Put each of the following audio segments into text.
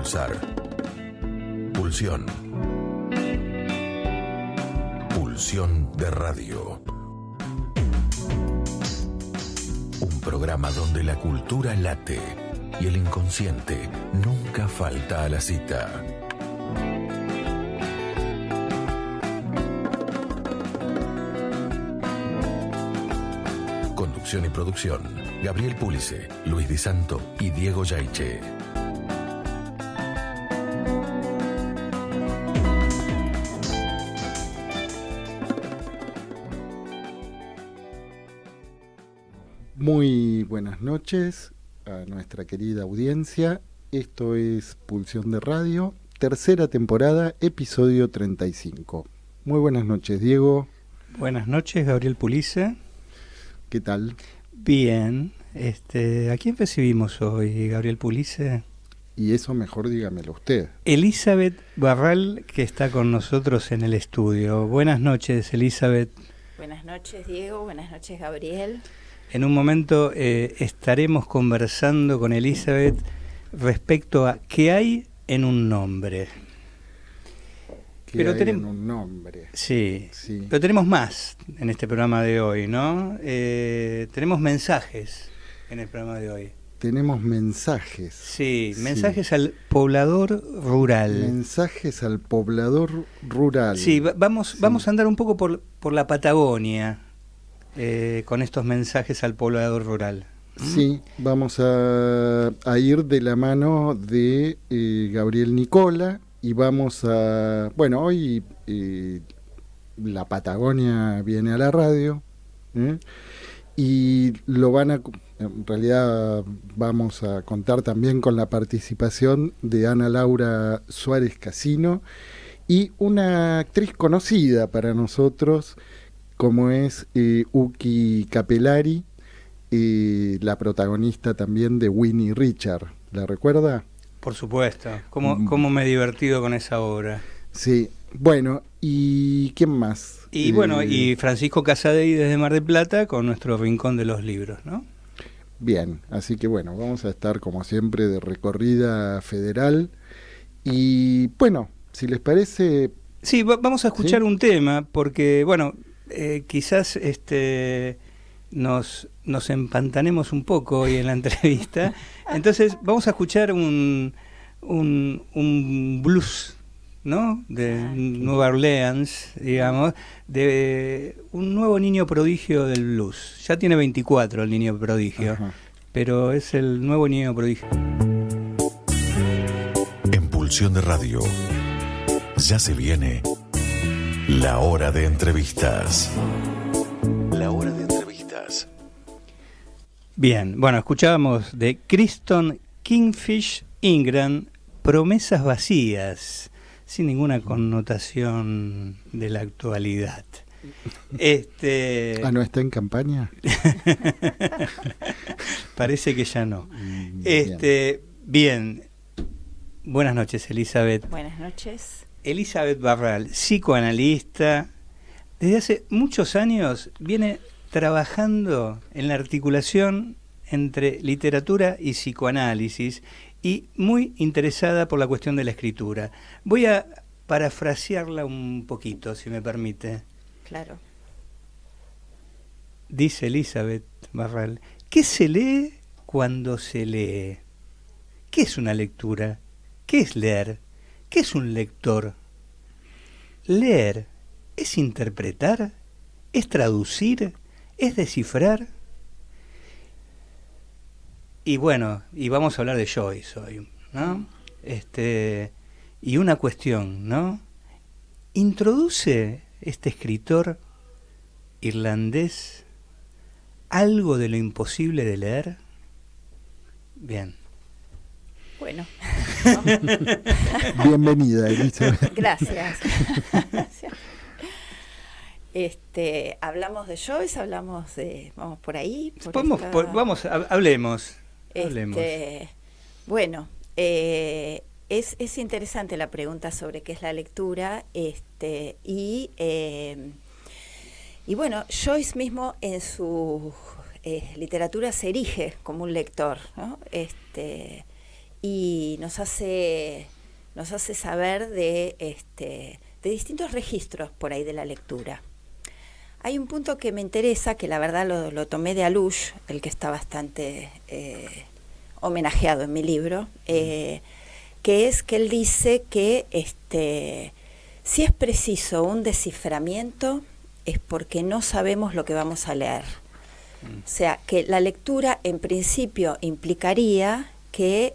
Pulsar. Pulsión. Pulsión de radio. Un programa donde la cultura late y el inconsciente nunca falta a la cita. Conducción y producción: Gabriel Pulice, Luis Di Santo y Diego Yaiche. Muy buenas noches a nuestra querida audiencia. Esto es Pulsión de Radio, tercera temporada, episodio 35. Muy buenas noches, Diego. Buenas noches, Gabriel Pulice. ¿Qué tal? Bien. ¿A quién recibimos hoy, Gabriel Pulice? Y eso mejor dígamelo usted. Elizabeth Barral, que está con nosotros en el estudio. Buenas noches, Elizabeth. Buenas noches, Diego. Buenas noches, Gabriel. En un momento estaremos conversando con Elizabeth respecto a qué hay en un nombre. Pero tenemos un nombre. Sí, pero tenemos más en este programa de hoy, ¿no? Tenemos mensajes en el programa de hoy. Tenemos mensajes. Sí, mensajes al poblador rural. Mensajes al poblador rural. Sí, vamos a andar un poco por la Patagonia con estos mensajes al poblador rural. Sí, vamos a ir de la mano de Gabriel Nicola. Y vamos a... Bueno, hoy la Patagonia viene a la radio, y lo van a... En realidad vamos a contar también con la participación de Ana Laura Suárez Casino y una actriz conocida para nosotros, como es Uki Capelari, la protagonista también de Winnie Richard. ¿La recuerda? Por supuesto. ¿Cómo me he divertido con esa obra? Sí. Bueno, ¿y quién más? Y bueno, y Francisco Casadei desde Mar del Plata con nuestro Rincón de los Libros, ¿no? Bien, así que bueno, vamos a estar como siempre de recorrida federal. Y bueno, si les parece... Sí, vamos a escuchar un tema, porque bueno, quizás nos empantanemos un poco hoy en la entrevista. Entonces vamos a escuchar un blues, ¿no? De Nueva Orleans, digamos, de un nuevo niño prodigio del blues. Ya tiene 24 el niño prodigio. Ajá. Pero es el nuevo niño prodigio. En Pulsión de Radio ya se viene la hora de entrevistas. La hora de entrevistas. Bien, bueno, escuchábamos de Kristen Kingfish Ingram, Promesas vacías, sin ninguna connotación de la actualidad. ¿No está en campaña? Parece que ya no. Bien. Buenas noches, Elizabeth. Buenas noches. Elizabeth Barral, psicoanalista, desde hace muchos años viene trabajando en la articulación entre literatura y psicoanálisis y muy interesada por la cuestión de la escritura. Voy a parafrasearla un poquito, si me permite. Claro. Dice Elizabeth Barral, ¿qué se lee cuando se lee? ¿Qué es una lectura? ¿Qué es leer? ¿Qué es un lector? Leer es interpretar, es traducir, es descifrar. Y bueno, y vamos a hablar de Joyce hoy, ¿no? Y una cuestión, ¿no? ¿Introduce este escritor irlandés algo de lo imposible de leer? Bien. Bueno. Bienvenida, Elizabeth. Gracias. Hablamos de Joyce, hablamos de... Vamos por ahí. Hablemos. Bueno, es interesante la pregunta sobre qué es la lectura, y bueno, Joyce mismo en su literatura se erige como un lector, ¿no? y nos hace saber de distintos registros por ahí de la lectura. Hay un punto que me interesa, que la verdad lo tomé de Alush, el que está bastante homenajeado en mi libro, que es que él dice que si es preciso un desciframiento es porque no sabemos lo que vamos a leer. O sea, que la lectura en principio implicaría que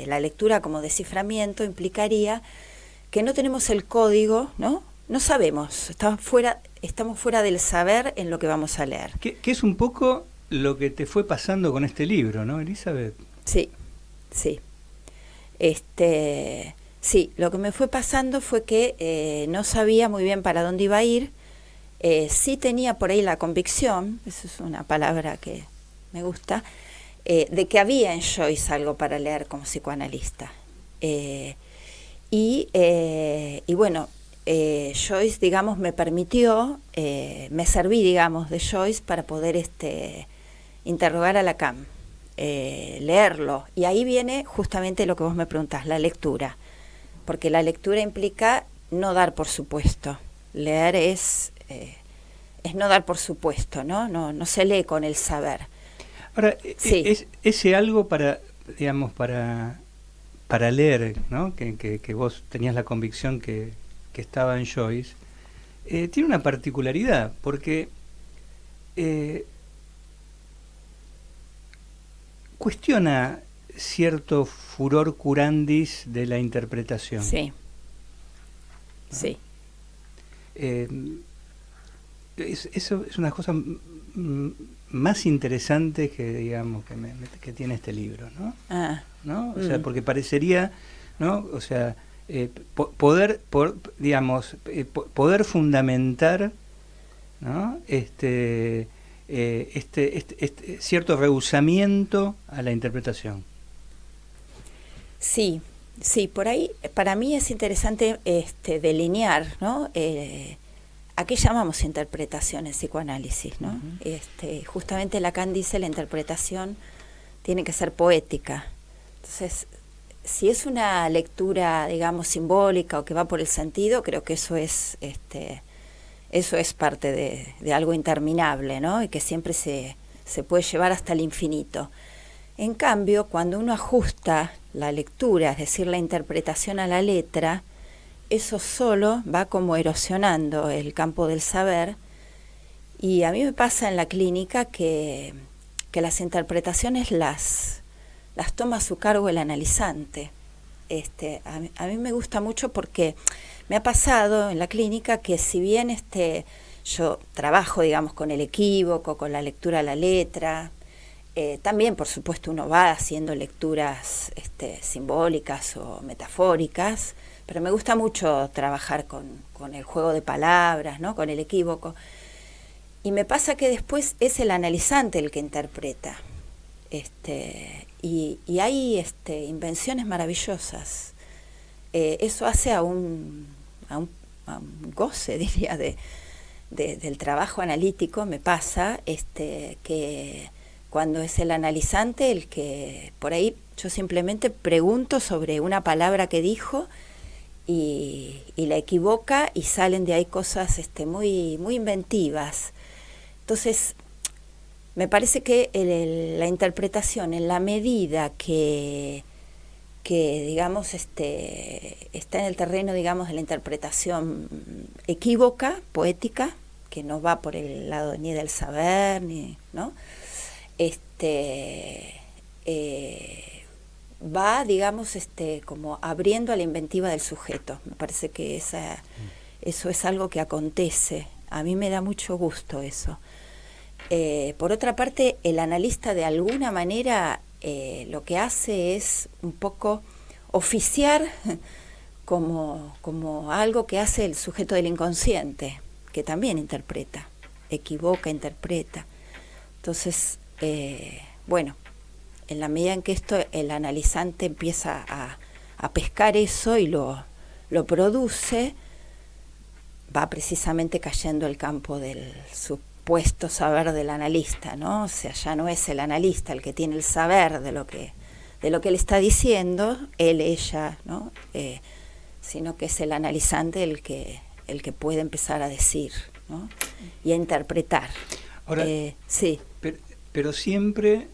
la lectura como desciframiento implicaría que no tenemos el código, ¿no? No sabemos, estamos fuera del saber en lo que vamos a leer. Que es un poco lo que te fue pasando con este libro, ¿no, Elizabeth? Sí. Sí, lo que me fue pasando fue que no sabía muy bien para dónde iba a ir. Sí tenía por ahí la convicción, eso es una palabra que me gusta, de que había en Joyce algo para leer como psicoanalista. Y bueno, Joyce, digamos, me permitió, me serví, digamos, de Joyce para poder interrogar a Lacan, leerlo. Y ahí viene justamente lo que vos me preguntás, la lectura. Porque la lectura implica no dar por supuesto. Leer es no dar por supuesto, ¿no? No se lee con el saber. Ahora, sí. Ese algo para leer, ¿no? Que vos tenías la convicción que estaba en Joyce, tiene una particularidad, porque cuestiona cierto furor curandis de la interpretación. Sí. ¿No? Sí. Eso es una cosa más interesante que, digamos, que tiene este libro, ¿no? ¿No? O sea, porque parecería, ¿no? O sea, poder fundamentar, ¿no? Cierto rehusamiento a la interpretación. Sí, por ahí para mí es interesante delinear, ¿no? ¿A qué llamamos interpretación en psicoanálisis, ¿no? Uh-huh. Justamente Lacan dice la interpretación tiene que ser poética. Entonces, si es una lectura, digamos, simbólica o que va por el sentido, creo que eso es parte de algo interminable, ¿no? Y que siempre se puede llevar hasta el infinito. En cambio, cuando uno ajusta la lectura, es decir, la interpretación a la letra, eso solo va como erosionando el campo del saber. Y a mí me pasa en la clínica que las interpretaciones las toma a su cargo el analizante. A mí me gusta mucho porque me ha pasado en la clínica que si bien yo trabajo, digamos, con el equívoco, con la lectura a la letra, también, por supuesto, uno va haciendo lecturas simbólicas o metafóricas, pero me gusta mucho trabajar con el juego de palabras, ¿no? Con el equívoco. Y me pasa que después es el analizante el que interpreta. Y hay invenciones maravillosas. Eso hace a un goce, diría, del trabajo analítico. Me pasa que cuando es el analizante el que, por ahí yo simplemente pregunto sobre una palabra que dijo y la equivoca y salen de ahí cosas muy, muy inventivas. Entonces, me parece que la interpretación, en la medida que digamos, está en el terreno, digamos, de la interpretación equívoca, poética, que no va por el lado ni del saber, ni, ¿no? Va, digamos, como abriendo a la inventiva del sujeto. Me parece que eso es algo que acontece. A mí me da mucho gusto eso. Por otra parte, el analista de alguna manera lo que hace es un poco oficiar como algo que hace el sujeto del inconsciente, que también interpreta, equivoca, interpreta. Entonces, bueno, en la medida en que el analizante empieza a pescar eso y lo produce, va precisamente cayendo el campo del supuesto saber del analista, ¿no? O sea, ya no es el analista el que tiene el saber de lo que de lo que él está diciendo, él, ella, ¿no? Sino que es el analizante el que puede empezar a decir, ¿no? Y a interpretar. Ahora, sí. Pero siempre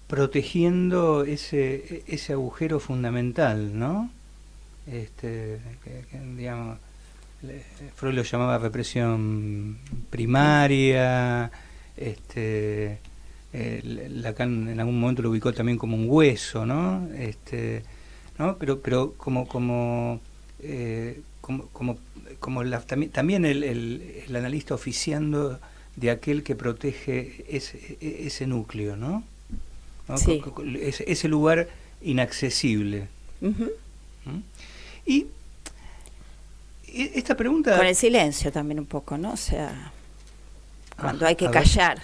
protegiendo ese agujero fundamental, ¿no? Que, digamos, Freud lo llamaba represión primaria, Lacan en algún momento lo ubicó también como un hueso, ¿no? ¿No? Pero como también el analista oficiando de aquel que protege ese núcleo, ¿no? Sí. Ese lugar inaccesible. Uh-huh. Y esta pregunta... Con el silencio también un poco, ¿no? O sea, cuando hay que callar.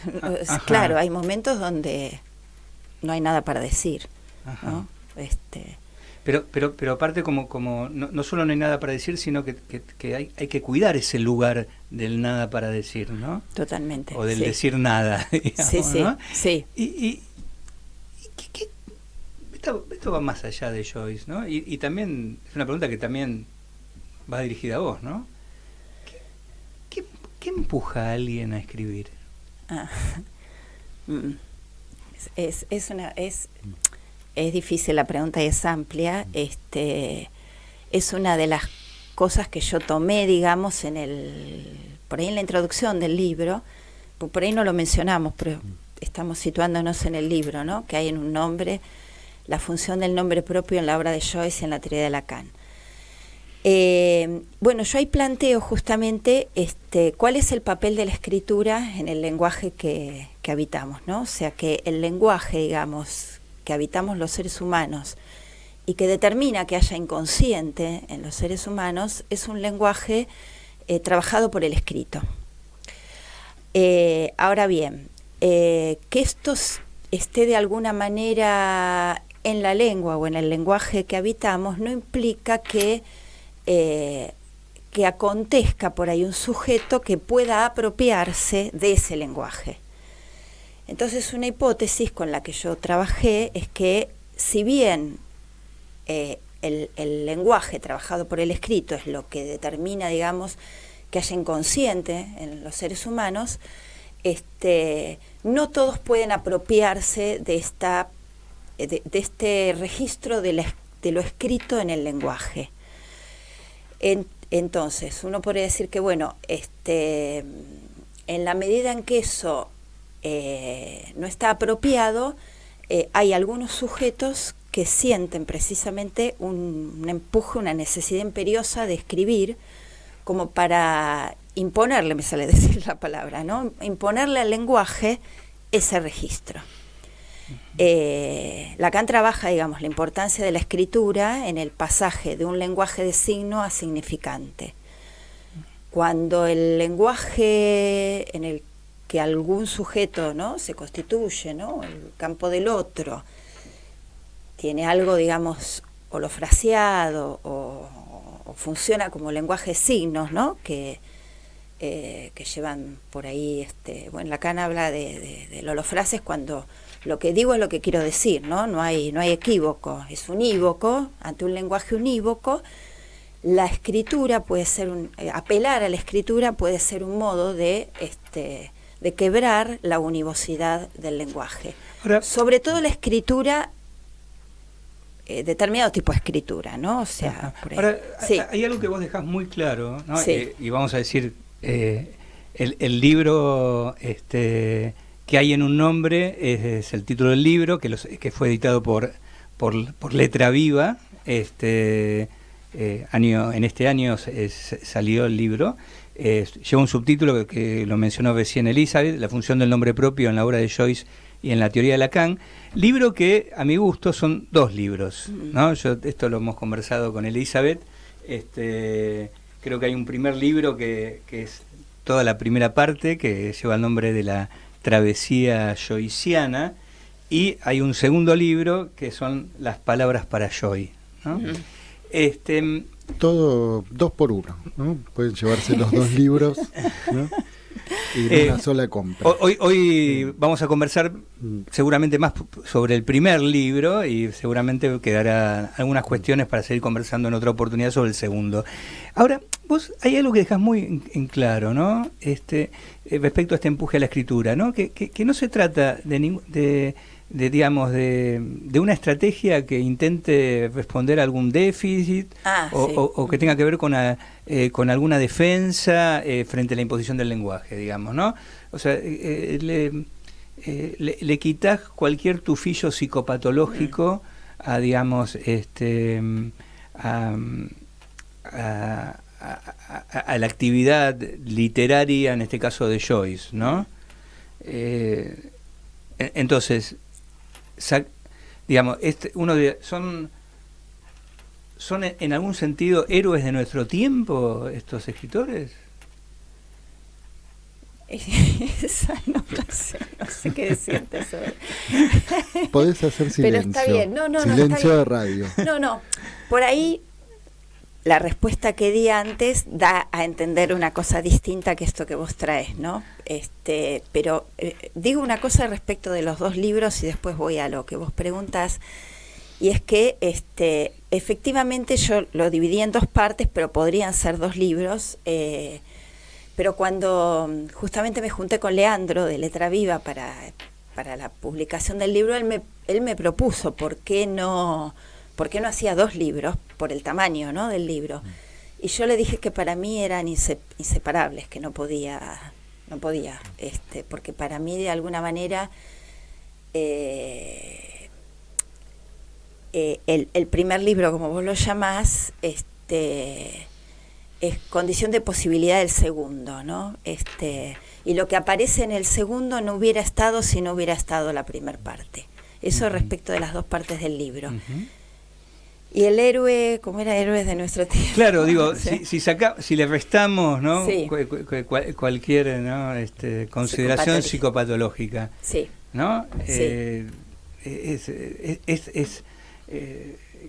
Claro, hay momentos donde no hay nada para decir, ¿no? Pero aparte como no solo no hay nada para decir, sino que hay que cuidar ese lugar del nada para decir, ¿no? Totalmente. O del decir nada, digamos, sí, ¿no? Sí. Y esto va más allá de Joyce, ¿no? Y también es una pregunta que también va dirigida a vos, ¿no? ¿Qué empuja a alguien a escribir? Es difícil la pregunta y es amplia. Es una de las cosas que yo tomé, digamos, por ahí en la introducción del libro. Por ahí no lo mencionamos, pero estamos situándonos en el libro, ¿no? Que hay en un nombre, la función del nombre propio en la obra de Joyce y en la teoría de Lacan. Bueno, yo ahí planteo justamente cuál es el papel de la escritura en el lenguaje que habitamos, ¿no? O sea, que el lenguaje, digamos, que habitamos los seres humanos y que determina que haya inconsciente en los seres humanos, es un lenguaje trabajado por el escrito. Ahora bien, que esto esté de alguna manera en la lengua o en el lenguaje que habitamos no implica que acontezca por ahí un sujeto que pueda apropiarse de ese lenguaje. Entonces, una hipótesis con la que yo trabajé es que si bien el lenguaje trabajado por el escrito es lo que determina, digamos, que haya inconsciente en los seres humanos, no todos pueden apropiarse de este registro de lo escrito en el lenguaje. Entonces, uno podría decir que, bueno, en la medida en que eso no está apropiado, hay algunos sujetos que sienten precisamente un empuje, una necesidad imperiosa de escribir, como para imponerle, me sale decir la palabra, ¿no? Imponerle al lenguaje ese registro. Lacan trabaja, digamos, la importancia de la escritura en el pasaje de un lenguaje de signo a significante. Cuando el lenguaje en el que algún sujeto, ¿no?, se constituye, ¿no?, el campo del otro, tiene algo, digamos, holofraseado o funciona como lenguaje de signos, ¿no?, que llevan por ahí, bueno, Lacan habla de holofrases cuando lo que digo es lo que quiero decir, ¿no? No hay equívoco, es unívoco. Ante un lenguaje unívoco, la escritura puede ser apelar a la escritura puede ser un modo de quebrar la univocidad del lenguaje. Ahora, sobre todo la escritura, determinado tipo de escritura, ¿no? O sea, por ahí. Ahora, sí. Hay algo que vos dejás muy claro, ¿no? Sí. Y vamos a decir, el libro que hay en un nombre es el título del libro, que fue editado por Letra Viva. En este año salió el libro. Lleva un subtítulo que lo mencionó recién Elizabeth, La función del nombre propio en la obra de Joyce y en la teoría de Lacan. Libro que, a mi gusto, son dos libros, ¿no? Esto lo hemos conversado con Elizabeth. Creo que hay un primer libro que es toda la primera parte, que lleva el nombre de la travesía joyciana, y hay un segundo libro que son Las palabras para Joy, ¿no? Todo 2 por 1, ¿no? Pueden llevarse los dos libros, ¿no? en una sola compra. Hoy vamos a conversar seguramente más sobre el primer libro y seguramente quedará algunas cuestiones para seguir conversando en otra oportunidad sobre el segundo. Ahora, vos hay algo que dejás muy en claro, ¿no? Respecto a este empuje a la escritura, ¿no? Que no se trata de una estrategia que intente responder a algún déficit o que tenga que ver con alguna defensa frente a la imposición del lenguaje, digamos, ¿no? O sea, le quitas cualquier tufillo psicopatológico a, digamos, a la actividad literaria, en este caso de Joyce, ¿no? Entonces, digamos, son en algún sentido héroes de nuestro tiempo estos escritores. Esa no sé qué decirte sobre. Podés hacer silencio. Pero está bien, silencio está bien. de radio. No, por ahí la respuesta que di antes da a entender una cosa distinta que esto que vos traes, ¿no? Pero digo una cosa respecto de los dos libros y después voy a lo que vos preguntás, y es que efectivamente yo lo dividí en dos partes, pero podrían ser dos libros, pero cuando justamente me junté con Leandro de Letra Viva para la publicación del libro, él me propuso ¿por qué no hacía dos libros? Por el tamaño, ¿no?, del libro. Y yo le dije que para mí eran inseparables, que no podía, porque para mí de alguna manera el primer libro, como vos lo llamás, es condición de posibilidad del segundo, ¿no? Y lo que aparece en el segundo no hubiera estado si no hubiera estado la primera parte. Eso respecto de las dos partes del libro. Y el héroe, ¿cómo era? Héroes de nuestro tiempo. Claro, digo, sí. si le restamos, ¿no? Sí. Cualquier, ¿no? Consideración psicopatológica, sí. ¿no? Sí.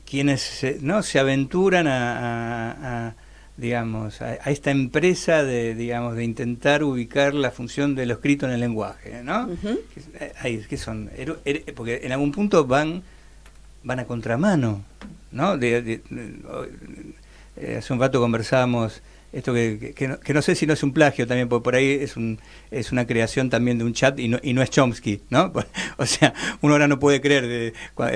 Quienes no se aventuran a esta empresa de intentar ubicar la función de lo escrito en el lenguaje, ¿no? Que son porque en algún punto van a contramano, ¿no? Hace un rato conversábamos esto que no sé si no es un plagio también, porque por ahí es una creación también de un chat y no es Chomsky, ¿no? O sea, uno ahora no puede creer,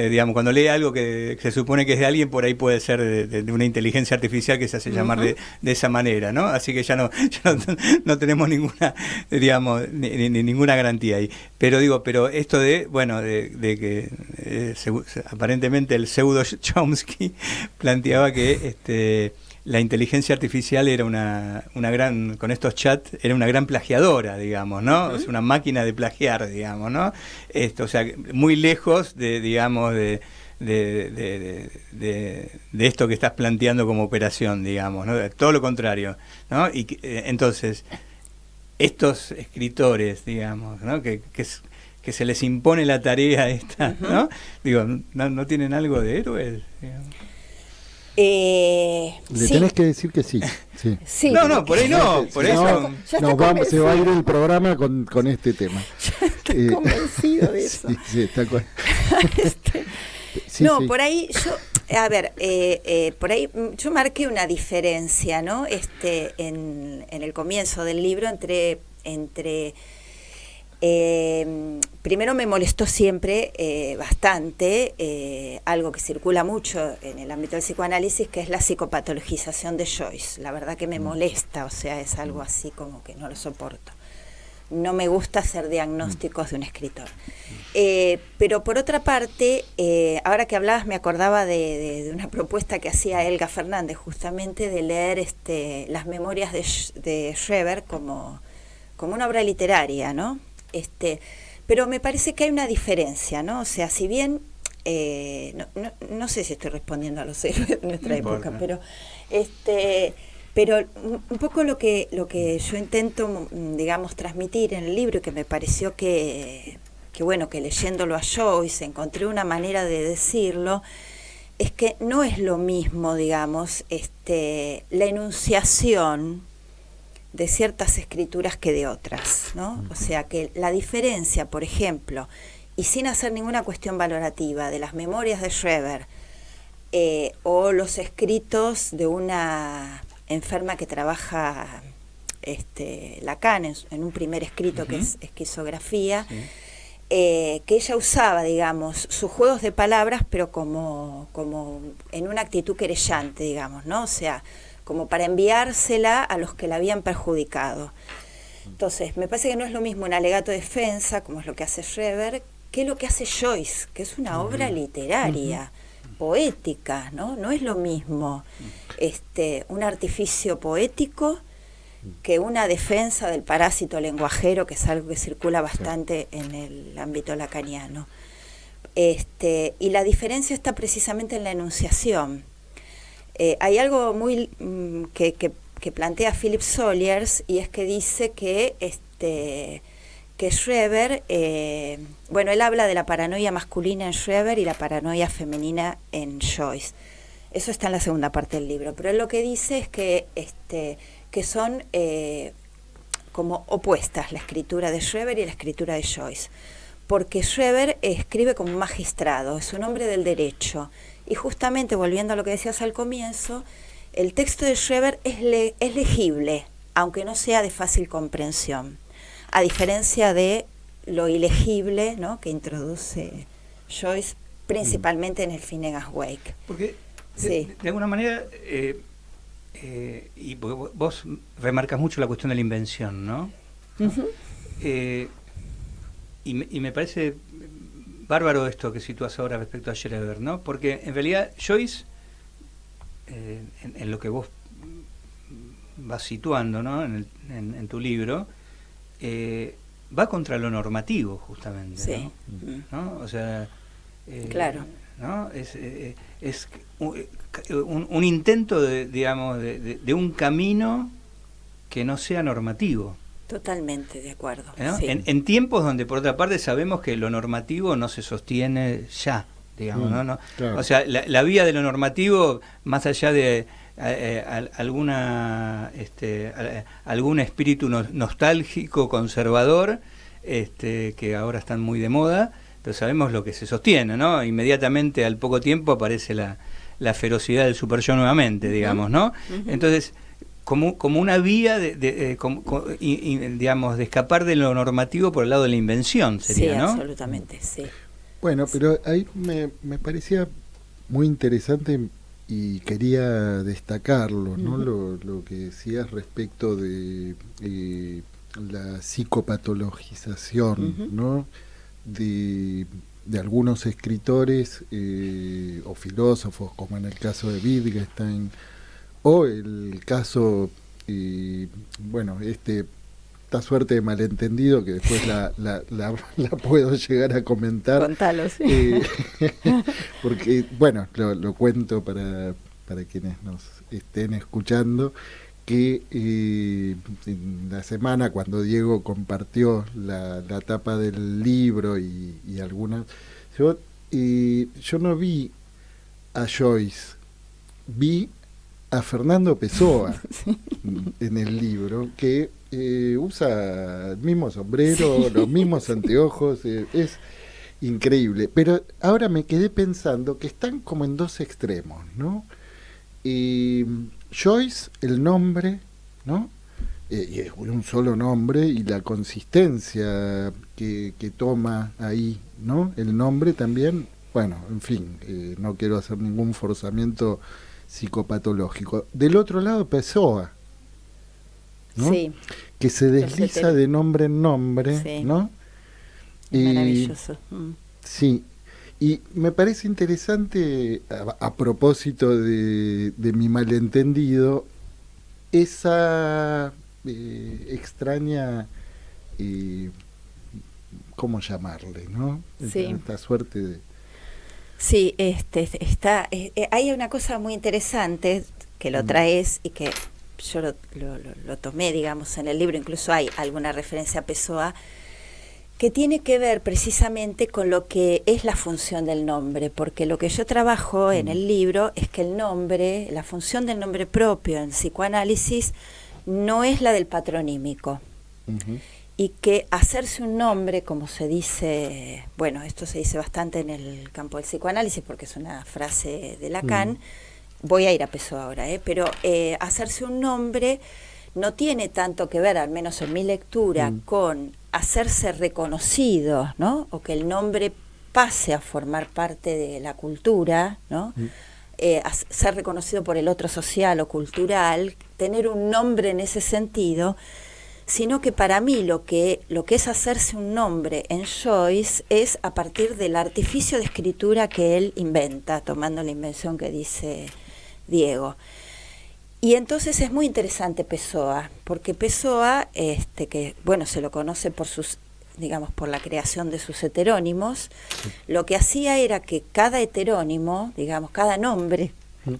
digamos, cuando lee algo que se supone que es de alguien, por ahí puede ser de una inteligencia artificial que se hace llamar de esa manera, ¿no? Así que ya no tenemos ninguna, digamos, ninguna garantía ahí. Pero esto de que aparentemente el pseudo Chomsky planteaba que la inteligencia artificial era una gran, con estos chats, era una gran plagiadora, digamos, ¿no? Es una máquina de plagiar, digamos, ¿no? O sea, muy lejos de esto que estás planteando como operación, digamos, ¿no? Todo lo contrario, ¿no? Y entonces, estos escritores, digamos, ¿no? Que se les impone la tarea esta, ¿no? Digo, ¿no tienen algo de héroes, digamos? Le tenés que decir que sí. Sí. No, por ahí no, por eso. Se va a ir el programa con este tema. Ya estoy convencido de eso. Sí, está sí. Por ahí por ahí yo marqué una diferencia, ¿no? En el comienzo del libro entre primero me molestó siempre bastante algo que circula mucho en el ámbito del psicoanálisis, que es la psicopatologización de Joyce. La verdad que me molesta, o sea, es algo así como que no lo soporto. No me gusta hacer diagnósticos de un escritor. Pero por otra parte, ahora que hablabas me acordaba de una propuesta que hacía Elga Fernández, justamente de leer las memorias de Schreber como una obra literaria, ¿no? Pero me parece que hay una diferencia, ¿no? O sea, si bien no sé si estoy respondiendo a los héroes de nuestra época, pero un poco lo que yo intento, digamos, transmitir en el libro, y que me pareció que leyéndolo a Joyce encontré una manera de decirlo, es que no es lo mismo, digamos, la enunciación de ciertas escrituras que de otras, ¿no? O sea que la diferencia, por ejemplo, y sin hacer ninguna cuestión valorativa, de las memorias de Schreber o los escritos de una enferma que trabaja Lacan en un primer escrito que es Esquizografía, Sí. Que ella usaba, digamos, sus juegos de palabras, pero como en una actitud querellante, digamos, ¿no? O sea, como para enviársela a los que la habían perjudicado. Entonces, me parece que no es lo mismo un alegato de defensa, como es lo que hace Schreber, que lo que hace Joyce, que es una obra literaria, poética, ¿no? No es lo mismo un artificio poético que una defensa del parásito lenguajero, que es algo que circula bastante en el ámbito lacaniano. Y la diferencia está precisamente en la enunciación. Hay algo muy que plantea Philip Sollers, y es que dice que Schreber, él habla de la paranoia masculina en Schreber y la paranoia femenina en Joyce. Eso está en la segunda parte del libro, pero él lo que dice es que son como opuestas la escritura de Schreber y la escritura de Joyce, porque Schreber escribe como un magistrado, es un hombre del derecho, y justamente, volviendo a lo que decías al comienzo, el texto de Schreber es legible, aunque no sea de fácil comprensión, a diferencia de lo ilegible, ¿no?, que introduce Joyce, principalmente en el Finnegan's Wake. Porque Sí. de alguna manera, y vos remarcas mucho la cuestión de la invención, ¿no? Uh-huh. Y me parece bárbaro esto que sitúas ahora respecto a Schreber, ¿no? Porque en realidad Joyce, en lo que vos vas situando, ¿no?, en tu libro, va contra lo normativo, justamente. Sí. ¿No? O sea, Claro. ¿no? Es un intento de un camino que no sea normativo. Totalmente de acuerdo. ¿No? Sí. En tiempos donde, por otra parte, sabemos que lo normativo no se sostiene ya, digamos, ¿no? Claro. O sea, la vía de lo normativo, más allá de algún espíritu nostálgico, conservador, que ahora están muy de moda, pero sabemos lo que se sostiene, ¿no? Inmediatamente, al poco tiempo, aparece la ferocidad del superyo nuevamente, digamos, ¿no? Uh-huh. Entonces, como una vía digamos, de escapar de lo normativo por el lado de la invención, sería, sí, ¿no? Absolutamente, sí. Bueno, pero ahí me parecía muy interesante y quería destacarlo, ¿no? Uh-huh. Lo que decías respecto de la psicopatologización, Uh-huh. ¿no?, de algunos escritores o filósofos, como en el caso de Wittgenstein, o el caso, esta suerte de malentendido que después la puedo llegar a comentar. Contalo, sí. Porque, bueno, lo cuento para quienes nos estén escuchando, que en la semana, cuando Diego compartió la tapa del libro y algunas, yo no vi a Joyce, vi a Fernando Pessoa Sí. en el libro, que usa el mismo sombrero, los mismos anteojos, es increíble. Pero ahora me quedé pensando que están como en dos extremos, ¿no? Joyce, el nombre, ¿no? Y es un solo nombre, y la consistencia que toma ahí, ¿no? El nombre también, bueno, en fin, no quiero hacer ningún forzamiento psicopatológico. Del otro lado, Pessoa, ¿no? Sí. Que se desliza de nombre en nombre, Sí. ¿no? Maravilloso. Sí, y me parece interesante, a propósito de mi malentendido, esa extraña, ¿cómo llamarle, no? Sí. Esta suerte de... Sí, hay una cosa muy interesante que lo traes y que yo lo tomé, digamos, en el libro, incluso hay alguna referencia a Pessoa, que tiene que ver precisamente con lo que es la función del nombre, porque lo que yo trabajo en el libro es que el nombre, la función del nombre propio en psicoanálisis, no es la del patronímico. Ujú. Y que hacerse un nombre, como se dice, bueno, esto se dice bastante en el campo del psicoanálisis porque es una frase de Lacan, voy a ir a Pessoa ahora, pero hacerse un nombre no tiene tanto que ver, al menos en mi lectura, con hacerse reconocido, ¿no? O que el nombre pase a formar parte de la cultura, ¿no? Ser reconocido por el otro social o cultural, tener un nombre en ese sentido, sino que para mí lo que es hacerse un nombre en Joyce es a partir del artificio de escritura que él inventa, tomando la invención que dice Diego. Y entonces es muy interesante Pessoa, porque Pessoa, que bueno, se lo conoce por sus, digamos, por la creación de sus heterónimos, lo que hacía era que cada heterónimo, digamos, cada nombre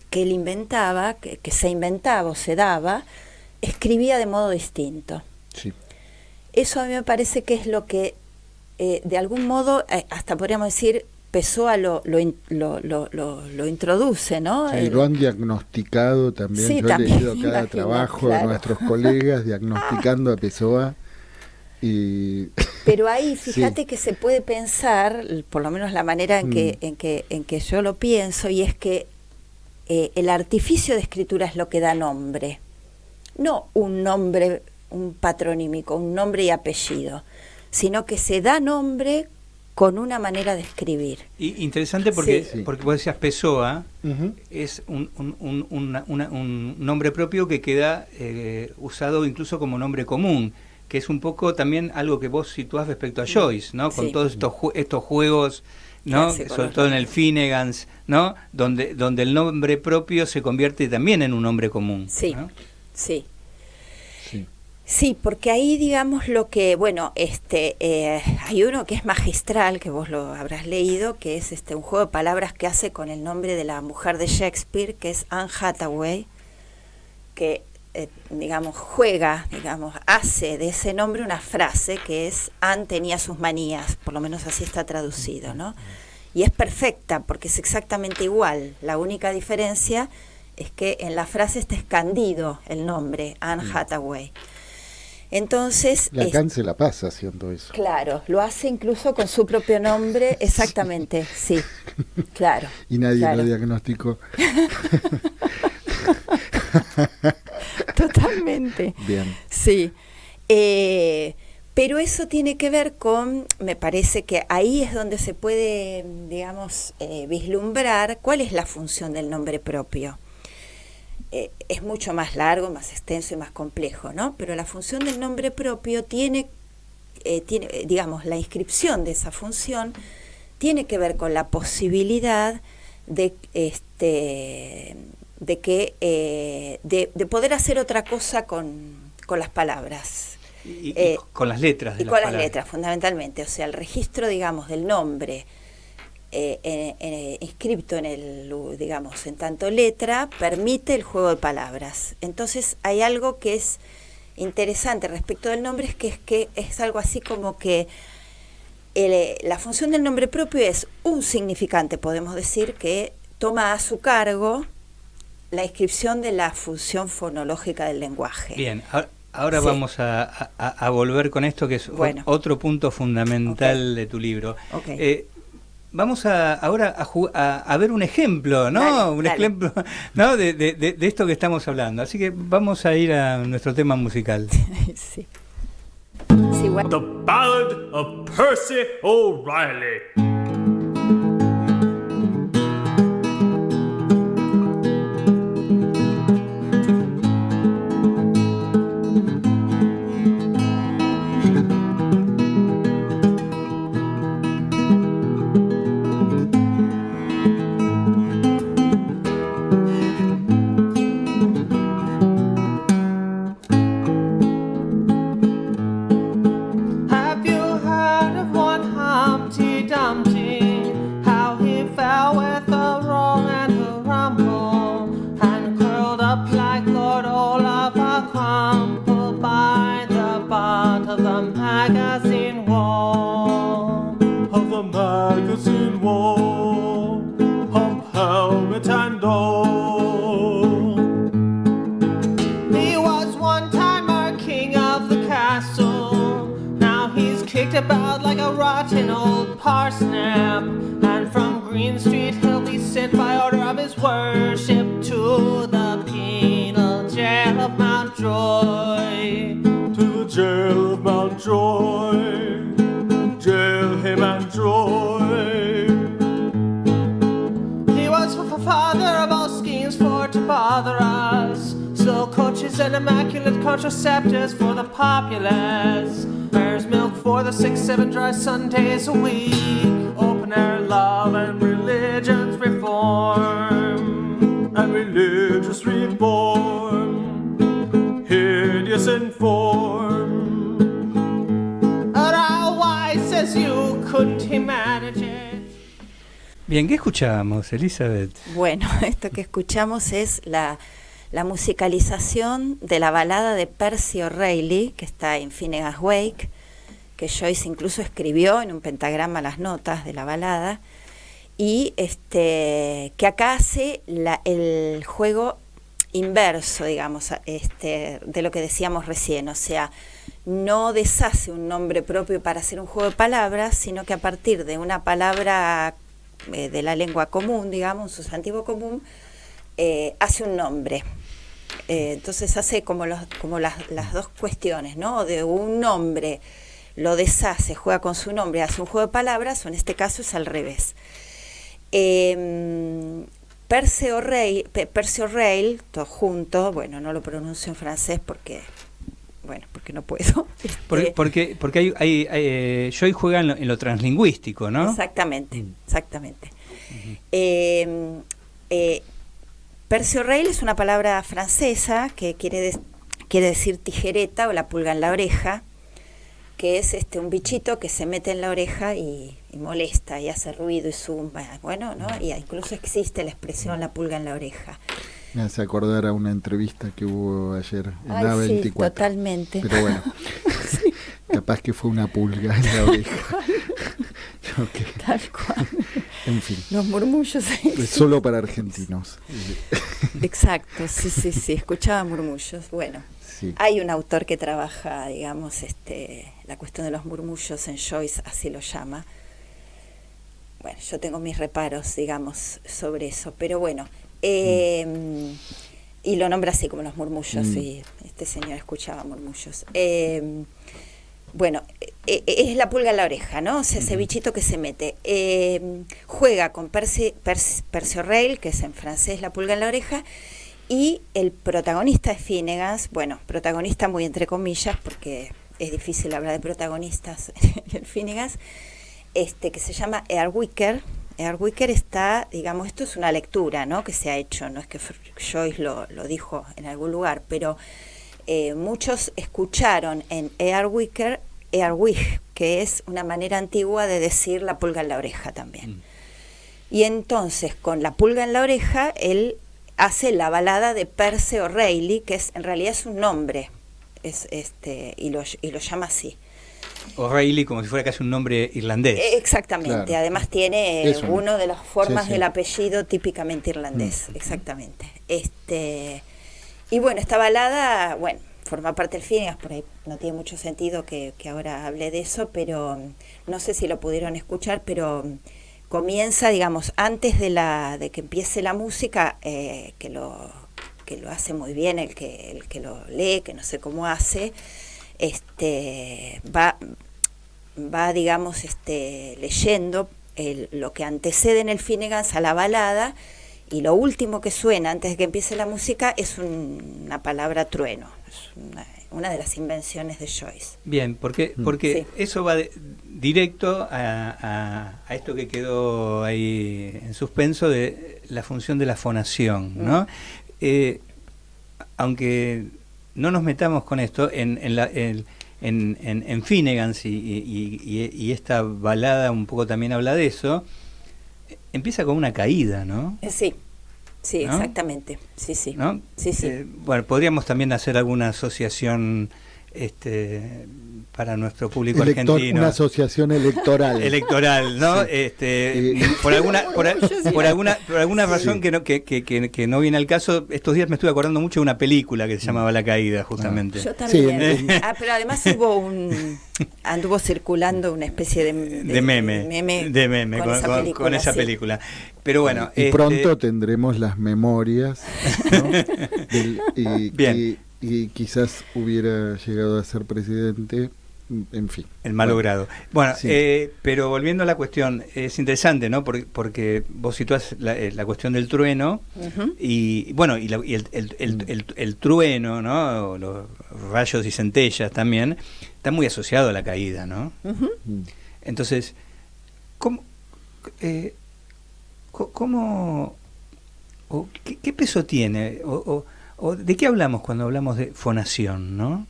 que él inventaba, que se inventaba o se daba, escribía de modo distinto. Sí. Eso a mí me parece que es lo que, de algún modo, hasta podríamos decir, Pessoa lo introduce, ¿no? Sí, lo han diagnosticado también. Sí, yo también, he leído cada imagino, trabajo claro. de nuestros colegas diagnosticando a Pessoa. Y Pero ahí, fíjate sí. que se puede pensar, por lo menos la manera en que yo lo pienso, y es que el artificio de escritura es lo que da nombre, no un nombre, un patronímico, un nombre y apellido, sino que se da nombre con una manera de escribir. Y interesante porque, Sí. porque vos decías Pessoa, Ujú. es un nombre propio que queda usado incluso como nombre común, que es un poco también algo que vos situás respecto a Joyce, ¿no? Con Sí. todos estos juegos, ¿no? hace con Sobre los todo en el nombres. Finnegans, ¿no? Donde el nombre propio se convierte también en un nombre común. Sí, ¿no? sí. Sí. Sí, porque ahí digamos lo que, bueno, hay uno que es magistral, que vos lo habrás leído, que es un juego de palabras que hace con el nombre de la mujer de Shakespeare, que es Anne Hathaway, que digamos juega, digamos, hace de ese nombre una frase que es Anne tenía sus manías, por lo menos así está traducido, ¿no? Y es perfecta porque es exactamente igual, la única diferencia es que en la frase está escandido el nombre, Anne Hathaway. Entonces, Lacan se la pasa haciendo eso. claro, lo hace incluso con su propio nombre, exactamente, sí, claro. Y nadie claro. lo diagnosticó. Totalmente. Bien. Sí. Pero eso tiene que ver con, me parece que ahí es donde se puede, digamos, vislumbrar cuál es la función del nombre propio. Es mucho más largo, más extenso y más complejo, ¿no? Pero la función del nombre propio tiene, digamos, la inscripción de esa función tiene que ver con la posibilidad de poder hacer otra cosa con las palabras. Y con las letras de Y las con las palabras. letras, fundamentalmente. O sea, el registro, digamos, del nombre inscripto en el, digamos, en tanto letra, permite el juego de palabras. Entonces, hay algo que es interesante respecto del nombre, es que es algo así como que la función del nombre propio es un significante, podemos decir, que toma a su cargo la inscripción de la función fonológica del lenguaje. Bien, ahora Sí. vamos a volver con esto, que es Bueno. otro punto fundamental Ok. de tu libro. Ok. Vamos ahora a ver un ejemplo, ¿no? Dale, un dale. ejemplo, ¿no? de esto que estamos hablando. Así que vamos a ir a nuestro tema musical. Sí. Sí, bueno. The Ballad of Percy O'Reilly. Have you heard of one Humpty Dumpty? kicked about like a rotten old parsnip, and from Green Street he'll be sent by order of his worship to the penal jail of Mountjoy. To the jail of Mountjoy, jail him and Joy. He was father of all schemes for to bother us, slow coaches and immaculate contraceptives for the populace, bear's milk for the 6-7 dry Sundays a week, open air love and religion's reform, and religious reform, hideous in form. But how wise as you couldn't he manage it? Bien, ¿qué escuchábamos, Elizabeth? Bueno, esto que escuchamos es la musicalización de la balada de Percy O'Reilly, que está en Finnegan's Wake, que Joyce incluso escribió en un pentagrama las notas de la balada, y que acá hace el juego inverso, digamos, de lo que decíamos recién, o sea, no deshace un nombre propio para hacer un juego de palabras, sino que a partir de una palabra de la lengua común, digamos, un sustantivo común, hace un nombre. Entonces hace como las dos cuestiones, ¿no? De un nombre lo deshace, juega con su nombre, hace un juego de palabras, o en este caso es al revés. Percy O'Reilly, todo junto, bueno, no lo pronuncio en francés porque no puedo. Porque Joy juega en lo translingüístico, ¿no? Exactamente. Uh-huh. Percy O'Reilly es una palabra francesa que quiere decir tijereta o la pulga en la oreja, que es un bichito que se mete en la oreja y molesta y hace ruido y zumba, bueno, ¿no? Y incluso existe la expresión la pulga en la oreja. Me hace acordar a una entrevista que hubo ayer en Ay, A24. sí, totalmente. Pero bueno, sí. Capaz que fue una pulga en la oreja. Okay. Tal cual. En fin. Los murmullos. Es solo para argentinos. Exacto, sí, escuchaba murmullos. Bueno, sí. Hay un autor que trabaja, digamos, la cuestión de los murmullos en Joyce, así lo llama. Bueno, yo tengo mis reparos, digamos, sobre eso, pero bueno. Y lo nombra así como los murmullos, y este señor escuchaba murmullos. Bueno, es la pulga en la oreja, ¿no? O sea, ese bichito que se mete. Juega con Percy O'Reilly, que es en francés la pulga en la oreja, y el protagonista de Finnegan's, bueno, protagonista muy entre comillas, porque es difícil hablar de protagonistas en Finnegan's, que se llama Earl Wicker. Earl Wicker está, digamos, esto es una lectura, ¿no?, que se ha hecho, no es que Joyce lo dijo en algún lugar, pero muchos escucharon en Earwig, que es una manera antigua de decir la pulga en la oreja también. Y entonces, con la pulga en la oreja, él hace la balada de Percy O'Reilly, que en realidad es un nombre, y lo llama así. O'Reilly, como si fuera casi un nombre irlandés. Exactamente, claro. Además tiene una de las formas del apellido típicamente irlandés, exactamente. Y bueno, esta balada, bueno, forma parte del Finnegan's, por ahí no tiene mucho sentido que ahora hable de eso, pero no sé si lo pudieron escuchar, pero comienza, digamos, antes de que empiece la música, que lo hace muy bien el que lo lee, que no sé cómo hace, va digamos, leyendo lo que antecede en el Finnegan's a la balada, y lo último que suena antes de que empiece la música es una palabra trueno, es una de las invenciones de Joyce. Bien, porque sí, eso va directo a esto que quedó ahí en suspenso de la función de la fonación, ¿no? Aunque no nos metamos con esto, en Finnegan's y esta balada un poco también habla de eso, empieza con una caída, ¿no? Sí, ¿no? Exactamente, sí. ¿no? Sí. Bueno, podríamos también hacer alguna asociación para nuestro público argentino. Una asociación electoral. Electoral, ¿no? Sí. Por alguna razón que no viene al caso, estos días me estuve acordando mucho de una película que se llamaba La Caída, justamente. Yo también. Sí, Pero además anduvo circulando una especie de meme con esa película. Pero bueno, y pronto tendremos las memorias, ¿no? Bien. Y quizás hubiera llegado a ser presidente, en fin. El malogrado. Bueno, sí. Pero volviendo a la cuestión, es interesante, ¿no? Porque vos situás la cuestión del trueno, Uh-huh. y bueno, y el trueno, ¿no? O los rayos y centellas también, está muy asociado a la caída, ¿no? Uh-huh. Entonces, ¿qué peso tiene? ¿O de qué hablamos cuando hablamos de fonación, no?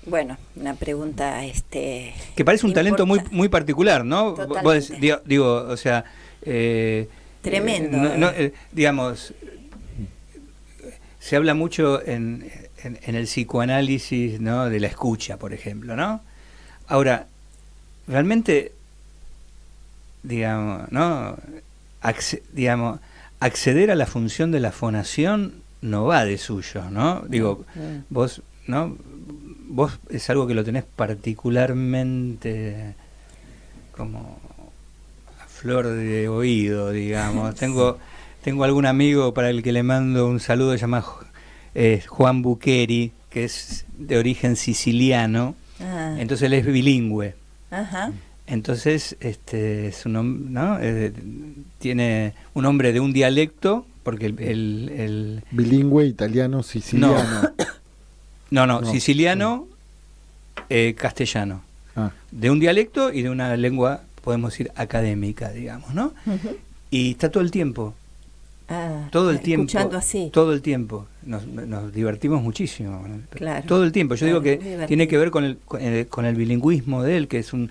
Bueno, una pregunta que parece un talento muy particular, ¿no? Totalmente. Vos, digo, o sea, tremendo. Digamos, se habla mucho en el psicoanálisis, ¿no? De la escucha, por ejemplo, ¿no? Ahora, realmente, digamos, ¿no? Acceder a la función de la fonación no va de suyo, ¿no? Digo, vos, ¿no? Vos es algo que lo tenés particularmente como a flor de oído, digamos. Tengo algún amigo para el que le mando un saludo, se llama Juan Buqueri, que es de origen siciliano, entonces él es bilingüe. Ajá. Entonces, es un hombre, ¿no? Tiene un hombre de un dialecto, porque el bilingüe italiano siciliano. No, siciliano, castellano. De un dialecto y de una lengua, podemos decir, académica, digamos, ¿no? Uh-huh. Y está todo el tiempo. Todo el tiempo. Escuchando así. Todo el tiempo. Nos divertimos muchísimo. Claro. Todo el tiempo. Yo digo que divertido. tiene que ver con el bilingüismo de él, que es un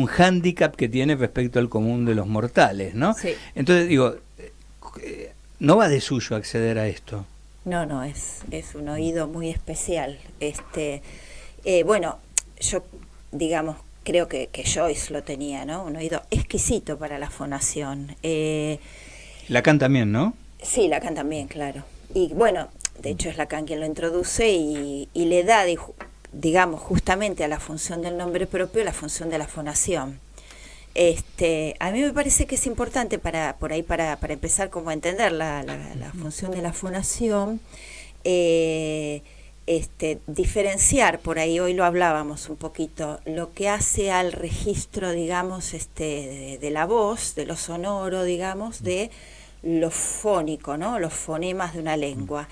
hándicap que tiene respecto al común de los mortales, ¿no? Sí. Entonces, digo, no va de suyo acceder a esto. No, es un oído muy especial. Bueno, yo, digamos, creo que Joyce lo tenía, ¿no? Un oído exquisito para la fonación. Lacan también, ¿no? Sí, Lacan también, claro. Y bueno, de hecho es Lacan quien lo introduce y le da, digamos, justamente a la función del nombre propio la función de la fonación. A mí me parece que es importante para empezar como a entender la función de la fonación, diferenciar por ahí, hoy lo hablábamos un poquito, lo que hace al registro, digamos, de la voz, de lo sonoro, digamos, de lo fónico, ¿no? Los fonemas de una lengua.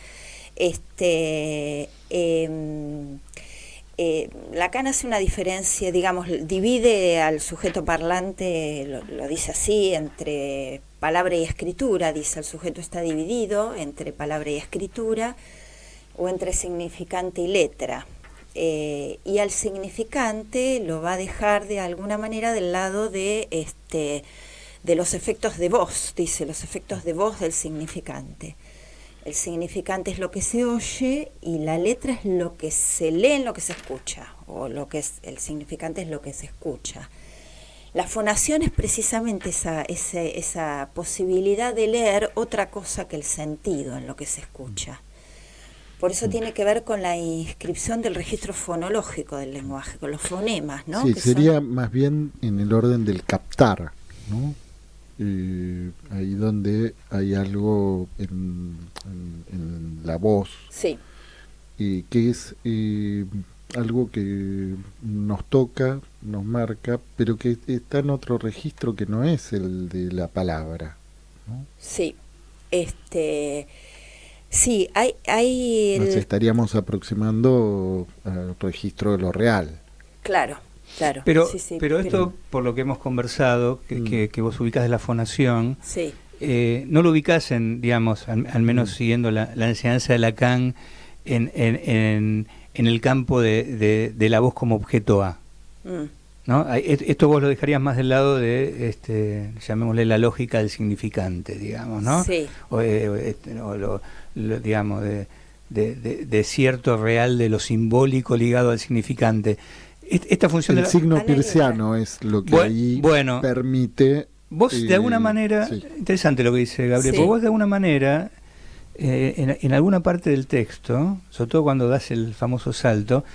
Lacan hace una diferencia, digamos, divide al sujeto parlante, lo dice así, entre palabra y escritura, dice el sujeto está dividido entre palabra y escritura o entre significante y letra, y al significante lo va a dejar de alguna manera del lado de los efectos de voz, dice, los efectos de voz del significante. El significante es lo que se oye y la letra es lo que se lee en lo que se escucha, o lo que es el significante es lo que se escucha. La fonación es precisamente esa posibilidad de leer otra cosa que el sentido en lo que se escucha. Por eso tiene que ver con la inscripción del registro fonológico del lenguaje, con los fonemas, ¿no? Sí, que sería más bien en el orden del captar, ¿no? Ahí donde hay algo en la voz, sí, que es algo que nos toca, nos marca, pero que está en otro registro que no es el de la palabra, ¿no? Sí, sí, hay Nos estaríamos aproximando al registro de lo real. Claro. Pero, sí, pero esto, por lo que hemos conversado, que vos ubicás de la fonación, sí. No lo ubicás en, digamos, al menos siguiendo la enseñanza de Lacan, en el campo de la voz como objeto A. ¿No? Esto vos lo dejarías más del lado de, llamémosle la lógica del significante, digamos, ¿no? Sí. Digamos, de cierto real de lo simbólico ligado al significante. Esta función el signo peirciano es lo que ahí permite. Vos de alguna manera, sí. Interesante lo que dice Gabriel, Sí. porque vos de alguna manera, en alguna parte del texto, sobre todo cuando das el famoso salto,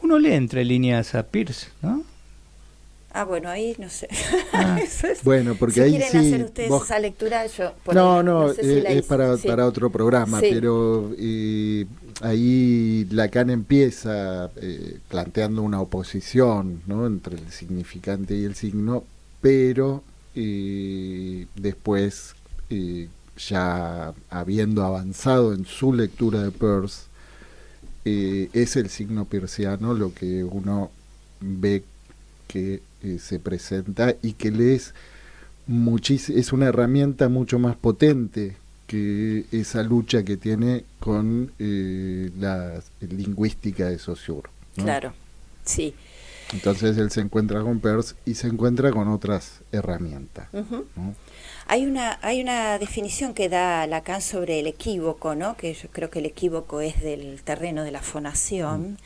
uno lee entre líneas a Peirce, ¿no? Bueno, ahí no sé. Bueno, porque si ahí quieren sí. hacer ustedes esa lectura, yo... No, sé si la es hice. para otro programa, Sí. pero ahí Lacan empieza planteando una oposición, ¿no?, entre el significante y el signo, pero después, ya habiendo avanzado en su lectura de Peirce, es el signo peirciano lo que uno ve que se presenta y que le es una herramienta mucho más potente que esa lucha que tiene con la lingüística de Saussure, ¿no? Claro, sí. Entonces él se encuentra con Peirce y se encuentra con otras herramientas, Ujú. ¿no? Hay una definición que da Lacan sobre el equívoco, ¿no? Que yo creo que el equívoco es del terreno de la fonación,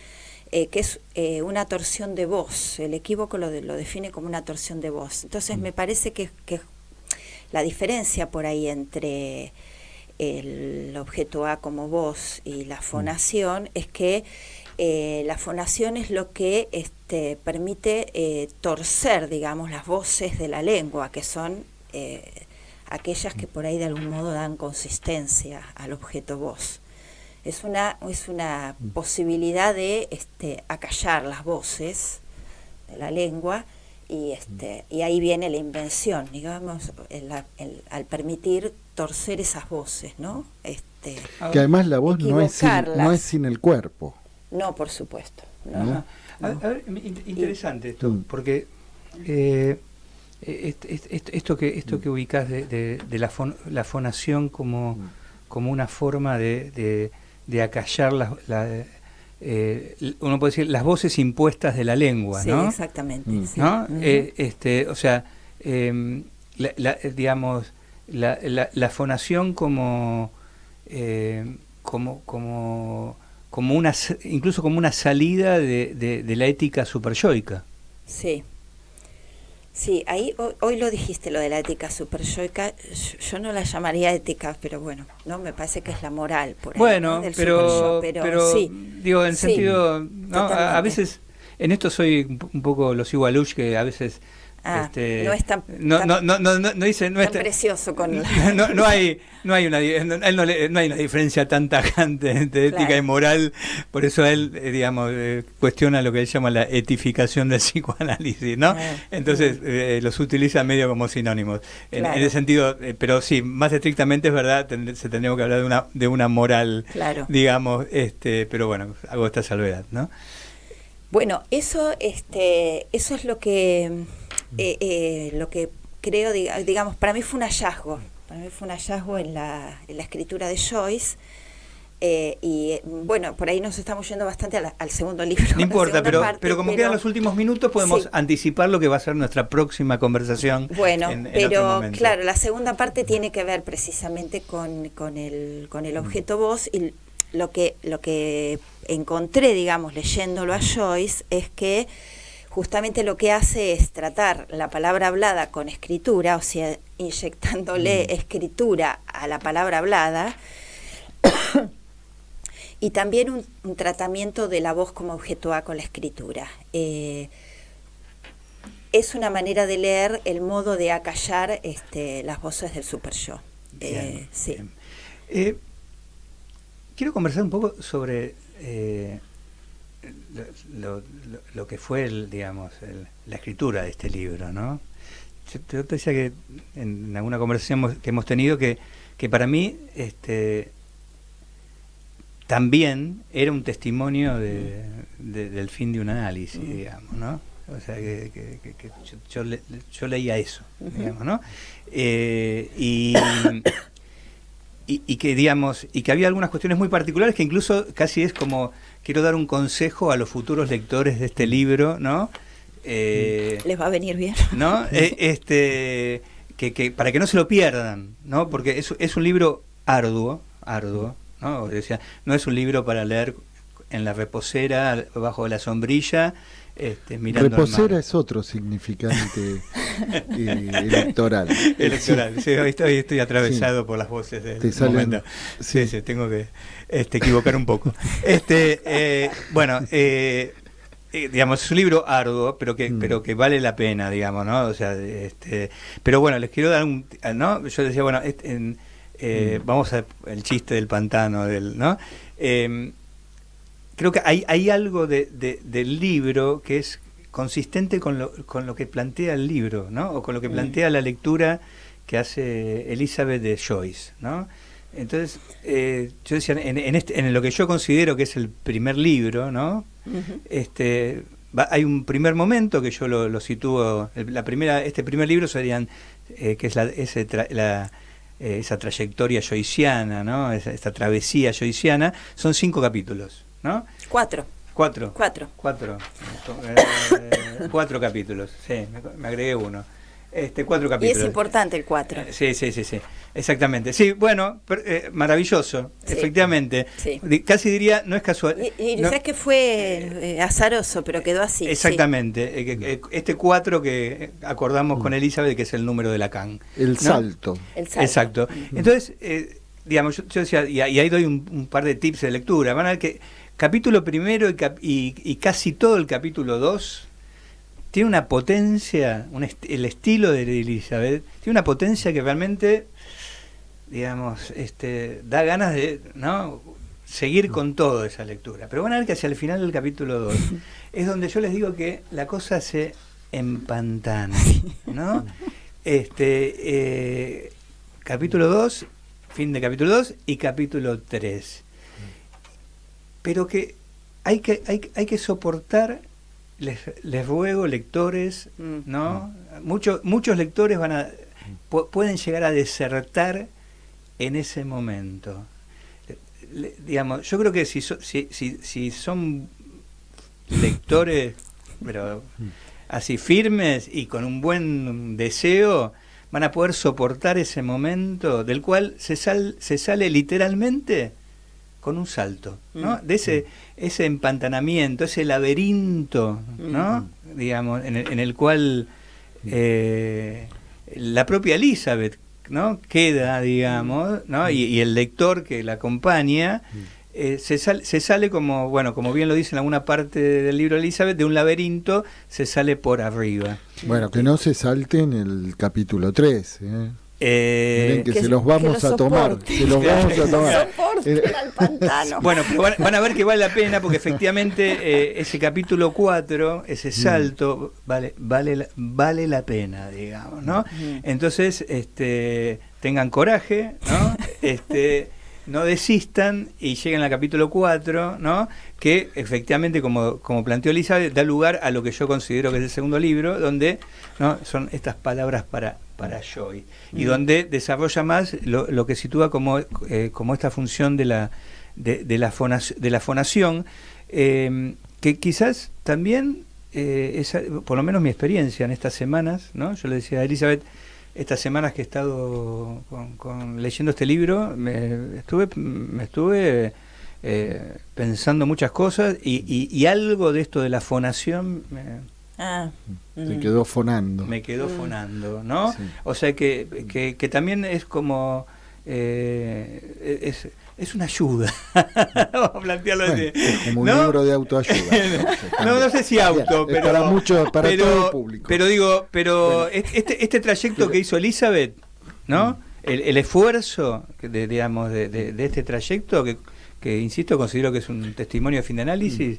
que es una torsión de voz. El equívoco lo define como una torsión de voz. Entonces me parece que la diferencia por ahí entre el objeto A como voz y la fonación es que la fonación es lo que permite torcer, digamos, las voces de la lengua, que son aquellas que por ahí de algún modo dan consistencia al objeto voz. Es una posibilidad de acallar las voces de la lengua y ahí viene la invención, digamos, al permitir torcer esas voces, ¿no? Que además la voz no es sin el cuerpo. No, por supuesto. No. ¿No? A ver, interesante esto, porque esto que ubicás de la fonación como una forma de acallar uno puede decir las voces impuestas de la lengua, Sí, ¿no? exactamente. Sí. ¿No? Uh-huh. O sea, digamos, la fonación como incluso como una salida de la ética superyoica. Sí. Sí, ahí hoy lo dijiste, lo de la ética superyoica. Yo no la llamaría ética, pero bueno, no me parece que es la moral por ahí, bueno, ¿no? Del pero sí. digo, en Sí, sentido, ¿no? A totalmente. veces en esto soy un poco lo sigo a Luch, que a veces no es tan dice, no tan es precioso con la... no hay una diferencia tan tajante entre ética Claro. y moral, por eso él cuestiona lo que él llama la etificación del psicoanálisis, ¿no? Entonces los utiliza medio como sinónimos en Claro. ese sentido, pero sí, más estrictamente es verdad, se tendría que hablar de una moral, Claro. digamos, pero bueno, hago esta salvedad, ¿no? Bueno, eso es lo que creo, digamos, para mí fue un hallazgo. Para mí fue un hallazgo en la escritura de Joyce. Y bueno, por ahí nos estamos yendo bastante al segundo libro. No importa, parte, pero como quedan los últimos minutos, podemos sí. anticipar lo que va a ser nuestra próxima conversación. Bueno, en otro pero momento. claro, la segunda parte tiene que ver precisamente con el objeto voz, y lo que encontré, digamos, leyéndolo a Joyce, es que justamente lo que hace es tratar la palabra hablada con escritura, o sea, inyectándole escritura a la palabra hablada, y también un tratamiento de la voz como objeto A con la escritura. Es una manera de leer el modo de acallar las voces del super yo. Sí. Bien. Quiero conversar un poco sobre lo que fue, la escritura de este libro, ¿no? Yo te decía que en alguna conversación que hemos tenido que para mí también era un testimonio del fin de un análisis, digamos, ¿no? O sea, que yo leía eso, digamos, ¿no? Y que, digamos, y que había algunas cuestiones muy particulares que incluso casi es como quiero dar un consejo a los futuros lectores de este libro, ¿no? Les va a venir bien, ¿no? Que para que no se lo pierdan, ¿no? Porque es un libro arduo, ¿no? Decía, no es un libro para leer en la reposera, bajo la sombrilla, mirando Reposera al mar. es otro significante electoral. Electoral. Sí, hoy estoy atravesado por las voces del momento. Sí, tengo que equivocar un poco. Bueno, digamos, es un libro arduo, pero que vale la pena, digamos, ¿no? O sea, pero bueno, les quiero dar ¿no? Yo decía, bueno, vamos a el chiste del pantano, ¿no? Creo que hay algo del libro que es consistente con lo que plantea el libro, ¿no? O con lo que plantea la lectura que hace Elizabeth de Joyce, ¿no? Entonces, yo decía, en lo que yo considero que es el primer libro, ¿no? Hay un primer momento que yo lo sitúo, este primer libro serían, que es esa trayectoria joyciana, ¿no? Esta travesía joyciana, son 5 capítulos, ¿no? 4 capítulos, sí, me agregué uno. 4 capítulos. Y es importante el 4. Sí, exactamente. Sí, bueno, maravilloso, sí, efectivamente. Sí. Casi diría, no es casual. Y no, sabes que fue azaroso, pero quedó así. Exactamente. Sí. Este 4 que acordamos con Elizabeth, que es el número de Lacan. El salto. Exacto. Entonces, digamos, yo decía, y ahí doy un par de tips de lectura. Van a ver que capítulo primero y casi todo el capítulo 2 tiene una potencia, el estilo de Elizabeth, tiene una potencia que realmente, digamos, da ganas de, ¿no?, seguir con toda esa lectura. Pero van a ver que hacia el final del capítulo 2 es donde yo les digo que la cosa se empantana, ¿no? Capítulo 2, fin de capítulo 2 y capítulo 3. Pero que hay que soportar. Les ruego, lectores, ¿no? Muchos lectores pueden llegar a desertar en ese momento. Digamos, yo creo que si son lectores, pero así firmes y con un buen deseo, van a poder soportar ese momento del cual se sale literalmente con un salto, ¿no? De ese empantanamiento, ese laberinto, ¿no? Digamos, en el cual la propia Elizabeth, ¿no?, queda, digamos, ¿no? Y el lector que la acompaña se sale como, bueno, como bien lo dice en alguna parte del libro de Elizabeth, de un laberinto se sale por arriba. Bueno, que no se salte en el capítulo 3, miren que se los vamos a tomar. Se los vamos a tomar. Al pantano. Bueno, van a ver que vale la pena porque efectivamente ese capítulo 4, ese salto, vale la pena, digamos, ¿no? Entonces, tengan coraje, ¿no? No desistan y lleguen al capítulo 4, ¿no?, que efectivamente, como planteó Elizabeth, da lugar a lo que yo considero que es el segundo libro, donde, ¿no?, son estas palabras para Joy, y donde desarrolla más lo que sitúa como esta función de la fonación, que quizás también, por lo menos mi experiencia en estas semanas, ¿no? Yo le decía a Elizabeth, estas semanas que he estado leyendo este libro, me estuve pensando muchas cosas y algo de esto de la fonación se quedó fonando. Me quedó fonando, ¿no? Sí. O sea que también es como es una ayuda. Vamos a plantearlo así. Es como un libro de autoayuda. No sé si auto, pero para todo el público. Pero bueno, este trayecto que hizo Elizabeth, ¿no? El esfuerzo digamos de este trayecto que insisto, considero que es un testimonio de fin de análisis.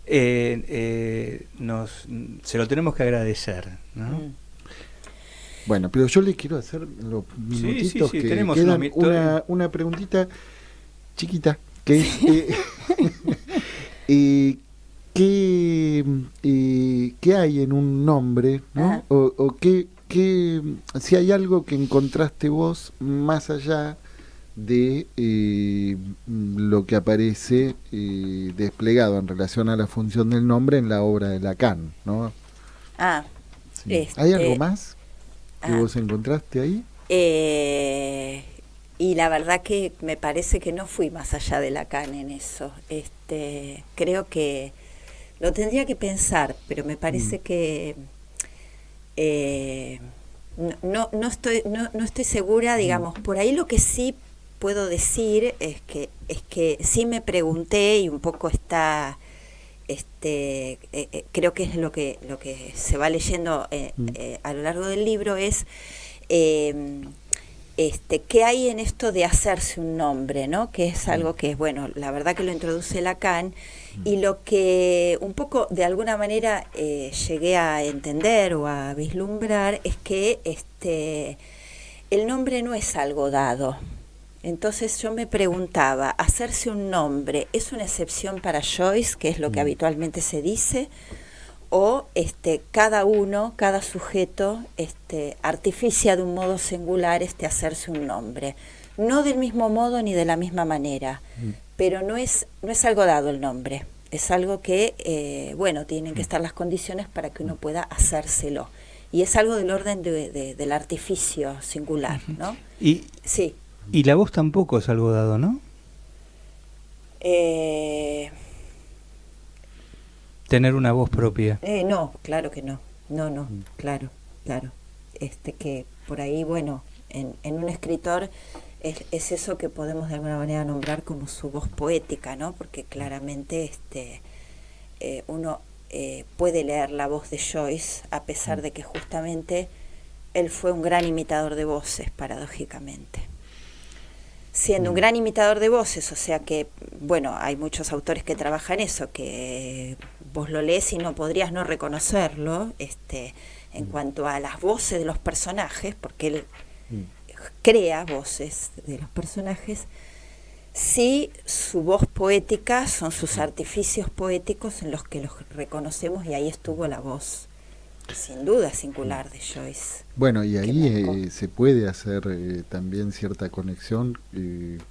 Se lo tenemos que agradecer, ¿no? Bueno, pero yo le quiero hacer los minutitos que tenemos una preguntita chiquita, que es ¿qué hay en un nombre, ¿no? O qué si hay algo que encontraste vos más allá de lo que aparece desplegado en relación a la función del nombre en la obra de Lacan, ¿no? Sí. ¿Hay algo más que vos encontraste ahí? Y la verdad que me parece que no fui más allá de Lacan en eso. Creo que lo tendría que pensar, pero me parece que no estoy segura, digamos. Por ahí lo que sí puedo decir es que sí me pregunté, y un poco está, creo que es lo que se va leyendo a lo largo del libro, es ¿qué hay en esto de hacerse un nombre, ¿no? Que es algo que, bueno, la verdad que lo introduce Lacan, y lo que un poco de alguna manera llegué a entender o a vislumbrar es que el nombre no es algo dado. Entonces yo me preguntaba, ¿hacerse un nombre es una excepción para Joyce, que es lo que habitualmente se dice? ¿O cada sujeto artificia de un modo singular hacerse un nombre? No del mismo modo ni de la misma manera, pero no es algo dado el nombre, es algo que, tienen que estar las condiciones para que uno pueda hacérselo. Y es algo del orden del artificio singular, ¿no? Sí. Y la voz tampoco es algo dado, ¿no? Tener una voz propia. No, claro que no. No, claro. Que por ahí, bueno, en un escritor es eso que podemos de alguna manera nombrar como su voz poética, ¿no? Porque claramente uno puede leer la voz de Joyce, a pesar de que justamente él fue un gran imitador de voces, paradójicamente. Siendo un gran imitador de voces, o sea que, bueno, hay muchos autores que trabajan eso, que vos lo lees y no podrías no reconocerlo, en cuanto a las voces de los personajes, porque él crea voces de los personajes. Sí, su voz poética son sus artificios poéticos en los que los reconocemos, y ahí estuvo la voz, sin duda, singular de Joyce. Bueno, y ahí se puede hacer también cierta conexión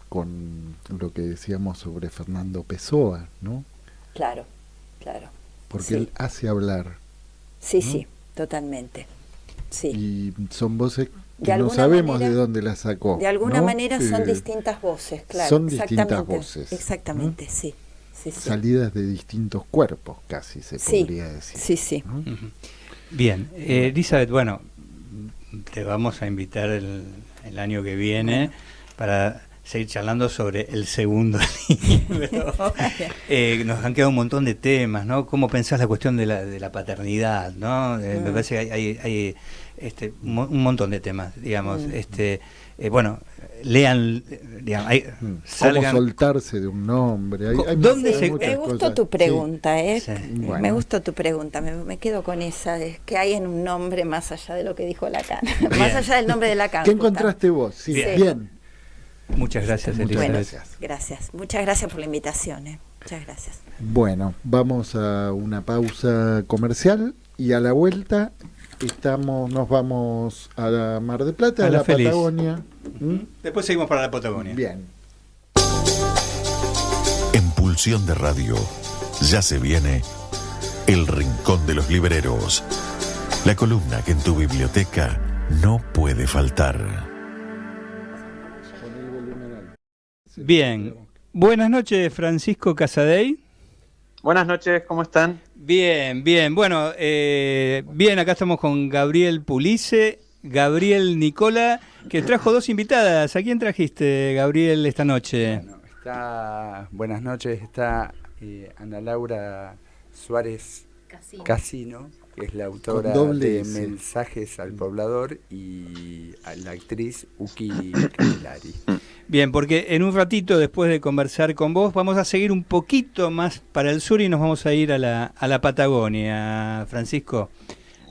con lo que decíamos sobre Fernando Pessoa, ¿no? Claro. Porque sí. él hace hablar. Sí, ¿no? sí, totalmente. Sí. Y son voces que no sabemos de dónde las sacó. De alguna ¿no? manera son distintas voces, claro. Son distintas voces. Exactamente, ¿no? sí. Salidas de distintos cuerpos, casi se podría decir. Sí. ¿no? Bien, Elizabeth, bueno, te vamos a invitar el año que viene para seguir charlando sobre el segundo libro. Nos han quedado un montón de temas, ¿no? ¿Cómo pensás la cuestión de la paternidad, ¿no? Me parece que hay un montón de temas, digamos. Lean, digamos, cómo soltarse de un nombre. Me gustó tu pregunta, Sí. Bueno. Me gustó tu pregunta, me quedo con esa de qué hay en un nombre más allá de lo que dijo Lacan, más allá del nombre de Lacan. ¿Qué encontraste vos? Sí, bien. Muchas gracias, Elizabeth. Bueno, gracias. Muchas gracias por la invitación. Muchas gracias. Bueno, vamos a una pausa comercial y a la vuelta nos vamos a la Mar del Plata, a la Patagonia. Después seguimos para la Patagonia. Bien. En Pulsión de Radio ya se viene El Rincón de los Libreros, la columna que en tu biblioteca no puede faltar. Bien, buenas noches, Francisco Casadei. Buenas noches, ¿cómo están? Bien. Bueno, bien, acá estamos con Gabriel Pulice, Gabriel Nicola, que trajo dos invitadas. ¿A quién trajiste, Gabriel, esta noche? Bueno, buenas noches, está Ana Laura Suárez Casino, que es la autora de Mensajes al Poblador, y la actriz Uki Camilleri. Bien, porque en un ratito, después de conversar con vos, vamos a seguir un poquito más para el sur y nos vamos a ir a la Patagonia, Francisco.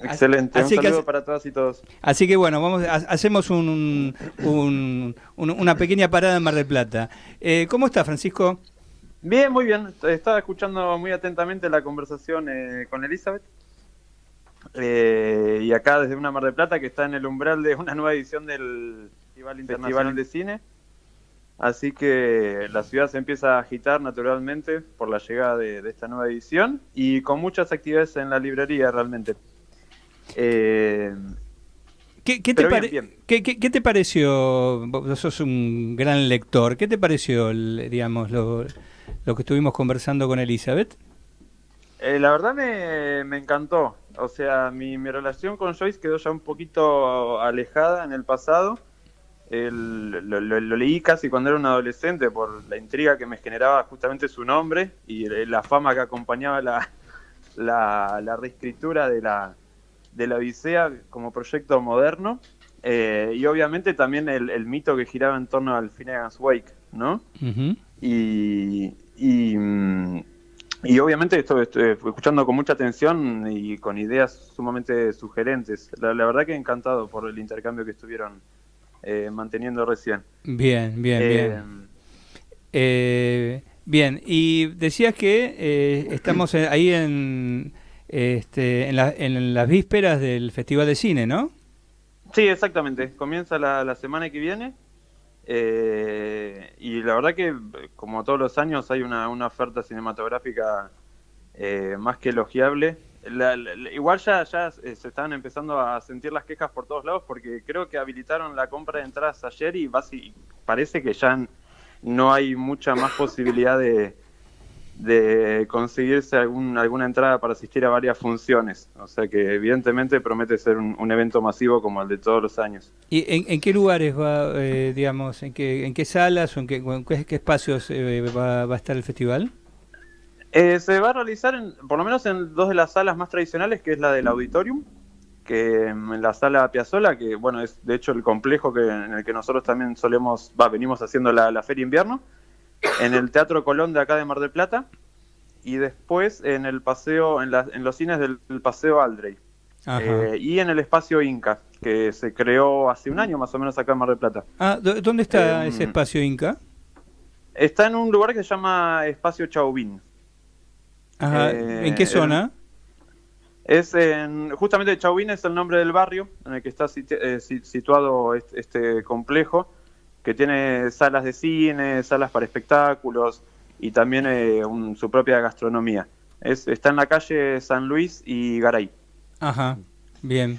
Excelente, un saludo para todas y todos. Así que bueno, hacemos una pequeña parada en Mar del Plata. ¿Cómo está, Francisco? Bien, muy bien. Estaba escuchando muy atentamente la conversación con Elizabeth. Y acá desde una Mar del Plata que está en el umbral de una nueva edición del Festival Internacional de Cine. Así que la ciudad se empieza a agitar naturalmente por la llegada de esta nueva edición y con muchas actividades en la librería realmente. ¿Qué bien. ¿Qué te pareció? Vos sos un gran lector. ¿Qué te pareció, digamos, lo que estuvimos conversando con Elizabeth? La verdad me encantó. O sea, mi relación con Joyce quedó ya un poquito alejada en el pasado. Lo leí casi cuando era un adolescente por la intriga que me generaba justamente su nombre y la fama que acompañaba la reescritura de la Odisea como proyecto moderno, y obviamente también el mito que giraba en torno al Finnegan's Wake, ¿no? Uh-huh. Y obviamente estoy escuchando con mucha atención y con ideas sumamente sugerentes. La verdad que encantado por el intercambio que estuvieron manteniendo recién. Bien. Bien, y decías que estamos ahí en las vísperas del Festival de Cine, ¿no? Sí, exactamente. Comienza la semana que viene. Y la verdad que, como todos los años, hay una oferta cinematográfica más que elogiable. Igual ya se están empezando a sentir las quejas por todos lados, porque creo que habilitaron la compra de entradas ayer y parece que ya no hay mucha más posibilidad de conseguirse alguna entrada para asistir a varias funciones. O sea que evidentemente promete ser un evento masivo como el de todos los años. ¿Y en qué lugares va, digamos, en qué salas o en qué espacios va a estar el festival? Se va a realizar por lo menos en dos de las salas más tradicionales, que es la del Auditorium, que en la sala Piazzolla, que bueno, es de hecho el complejo en el que nosotros también venimos haciendo la Feria Invierno, en el Teatro Colón de acá de Mar del Plata, y después en el paseo, en los cines del Paseo Aldrey, y en el espacio Inca, que se creó hace un año más o menos acá en Mar del Plata. ¿Dónde está ese espacio Inca? Está en un lugar que se llama Espacio Chauvin. Ajá. ¿En qué zona? Justamente Chauvin es el nombre del barrio en el que está situado este complejo, que tiene salas de cine, salas para espectáculos y también su propia gastronomía. Está en la calle San Luis y Garay. Ajá, bien.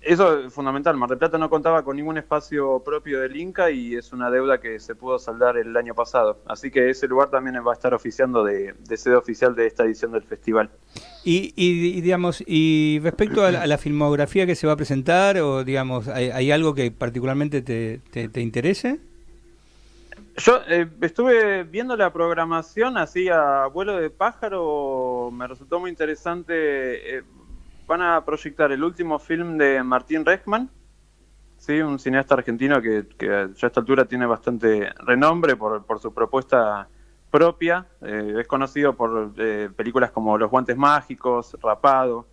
Eso es fundamental. Mar del Plata no contaba con ningún espacio propio del Inca y es una deuda que se pudo saldar el año pasado. Así que ese lugar también va a estar oficiando de sede oficial de esta edición del festival. Y digamos, y respecto a la filmografía que se va a presentar, o digamos, ¿hay algo que particularmente te interese? Yo estuve viendo la programación así a vuelo de pájaro, me resultó muy interesante. Van a proyectar el último film de Martín Rechman, ¿sí? Un cineasta argentino que ya a esta altura tiene bastante renombre por su propuesta propia. Es conocido por películas como Los Guantes Mágicos, Rapado,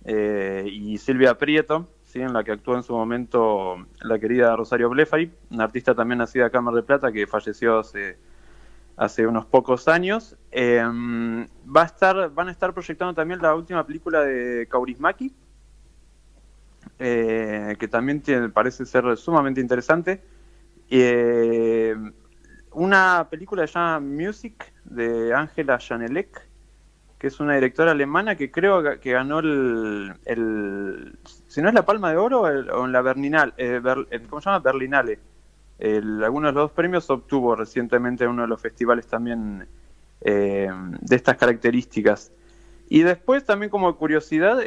y Silvia Prieto, ¿sí? En la que actuó en su momento la querida Rosario Blefari, una artista también nacida acá en Mar del Plata que falleció hace unos pocos años. Van a estar proyectando también la última película de Kaurismäki, que también parece ser sumamente interesante. Una película que se llama Music, de Angela Janelek, que es una directora alemana que creo que ganó si no es la Palma de Oro o en la Berlinale, ¿cómo se llama? Berlinale. Algunos de los dos premios obtuvo recientemente en uno de los festivales también de estas características. Y después también, como curiosidad,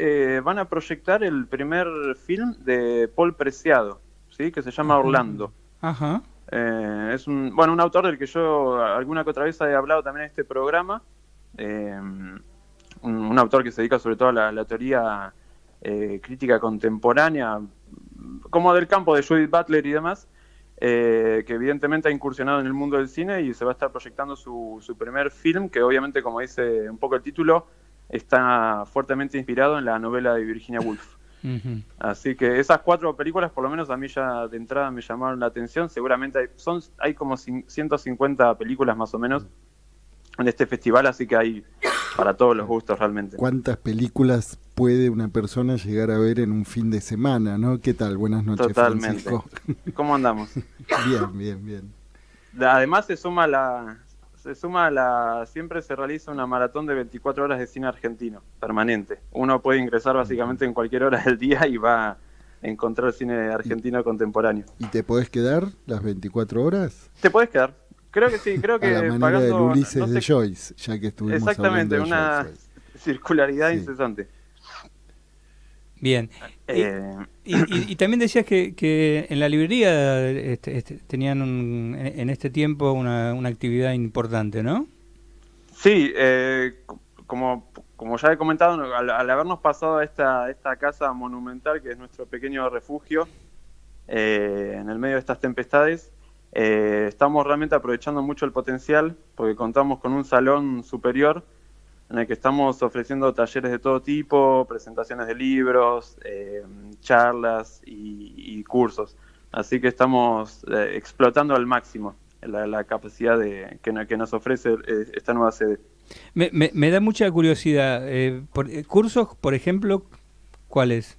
van a proyectar el primer film de Paul Preciado, ¿sí? Que se llama Orlando. Ajá. Es un autor del que yo alguna que otra vez he hablado también en este programa. Un autor que se dedica sobre todo a la teoría crítica contemporánea, como del campo de Judith Butler y demás. Que evidentemente ha incursionado en el mundo del cine y se va a estar proyectando su primer film, que obviamente, como dice un poco el título, está fuertemente inspirado en la novela de Virginia Woolf. Uh-huh. Así que esas 4 películas, por lo menos a mí ya de entrada me llamaron la atención. Seguramente hay como 150 películas más o menos en este festival, así que hay para todos los gustos realmente. ¿Cuántas películas puede una persona llegar a ver en un fin de semana, no? ¿Qué tal? Buenas noches, Totalmente. Francisco. ¿Cómo andamos? Bien. Además se suma se suma siempre se realiza una maratón de 24 horas de cine argentino, permanente. Uno puede ingresar básicamente en cualquier hora del día y va a encontrar cine argentino contemporáneo. ¿Y te podés quedar las 24 horas? Te podés quedar. Creo que sí, creo que a la manera pagando, del Ulises de Joyce, ya que estuvimos exactamente, hablando de una Joyce. circularidad incesante. Bien. Y también decías que en la librería tenían en este tiempo una actividad importante, ¿no? Sí, como ya he comentado, al habernos pasado a esta casa monumental, que es nuestro pequeño refugio en el medio de estas tempestades, estamos realmente aprovechando mucho el potencial, porque contamos con un salón superior en el que estamos ofreciendo talleres de todo tipo, presentaciones de libros, charlas y cursos. Así que estamos explotando al máximo la capacidad que nos ofrece esta nueva sede. Me da mucha curiosidad. ¿Cursos, por ejemplo, cuáles?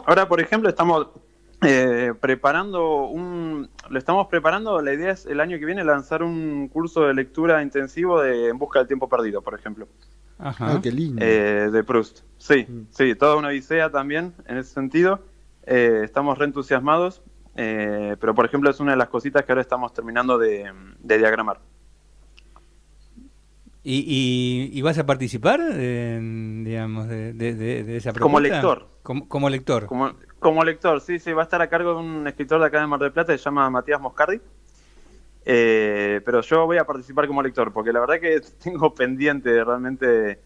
Ahora, por ejemplo, estamos preparando, la idea es el año que viene lanzar un curso de lectura intensivo de En busca del tiempo perdido, por ejemplo. Ajá. Qué lindo. De Proust. Sí, toda una odisea también en ese sentido. Estamos reentusiasmados, pero por ejemplo es una de las cositas que ahora estamos terminando de diagramar. ¿Y vas a participar, digamos, de esa propuesta? Como lector. Como lector. Como lector, sí, va a estar a cargo de un escritor de acá de Mar del Plata, se llama Matías Moscardi. Pero yo voy a participar como lector, porque la verdad que tengo pendiente realmente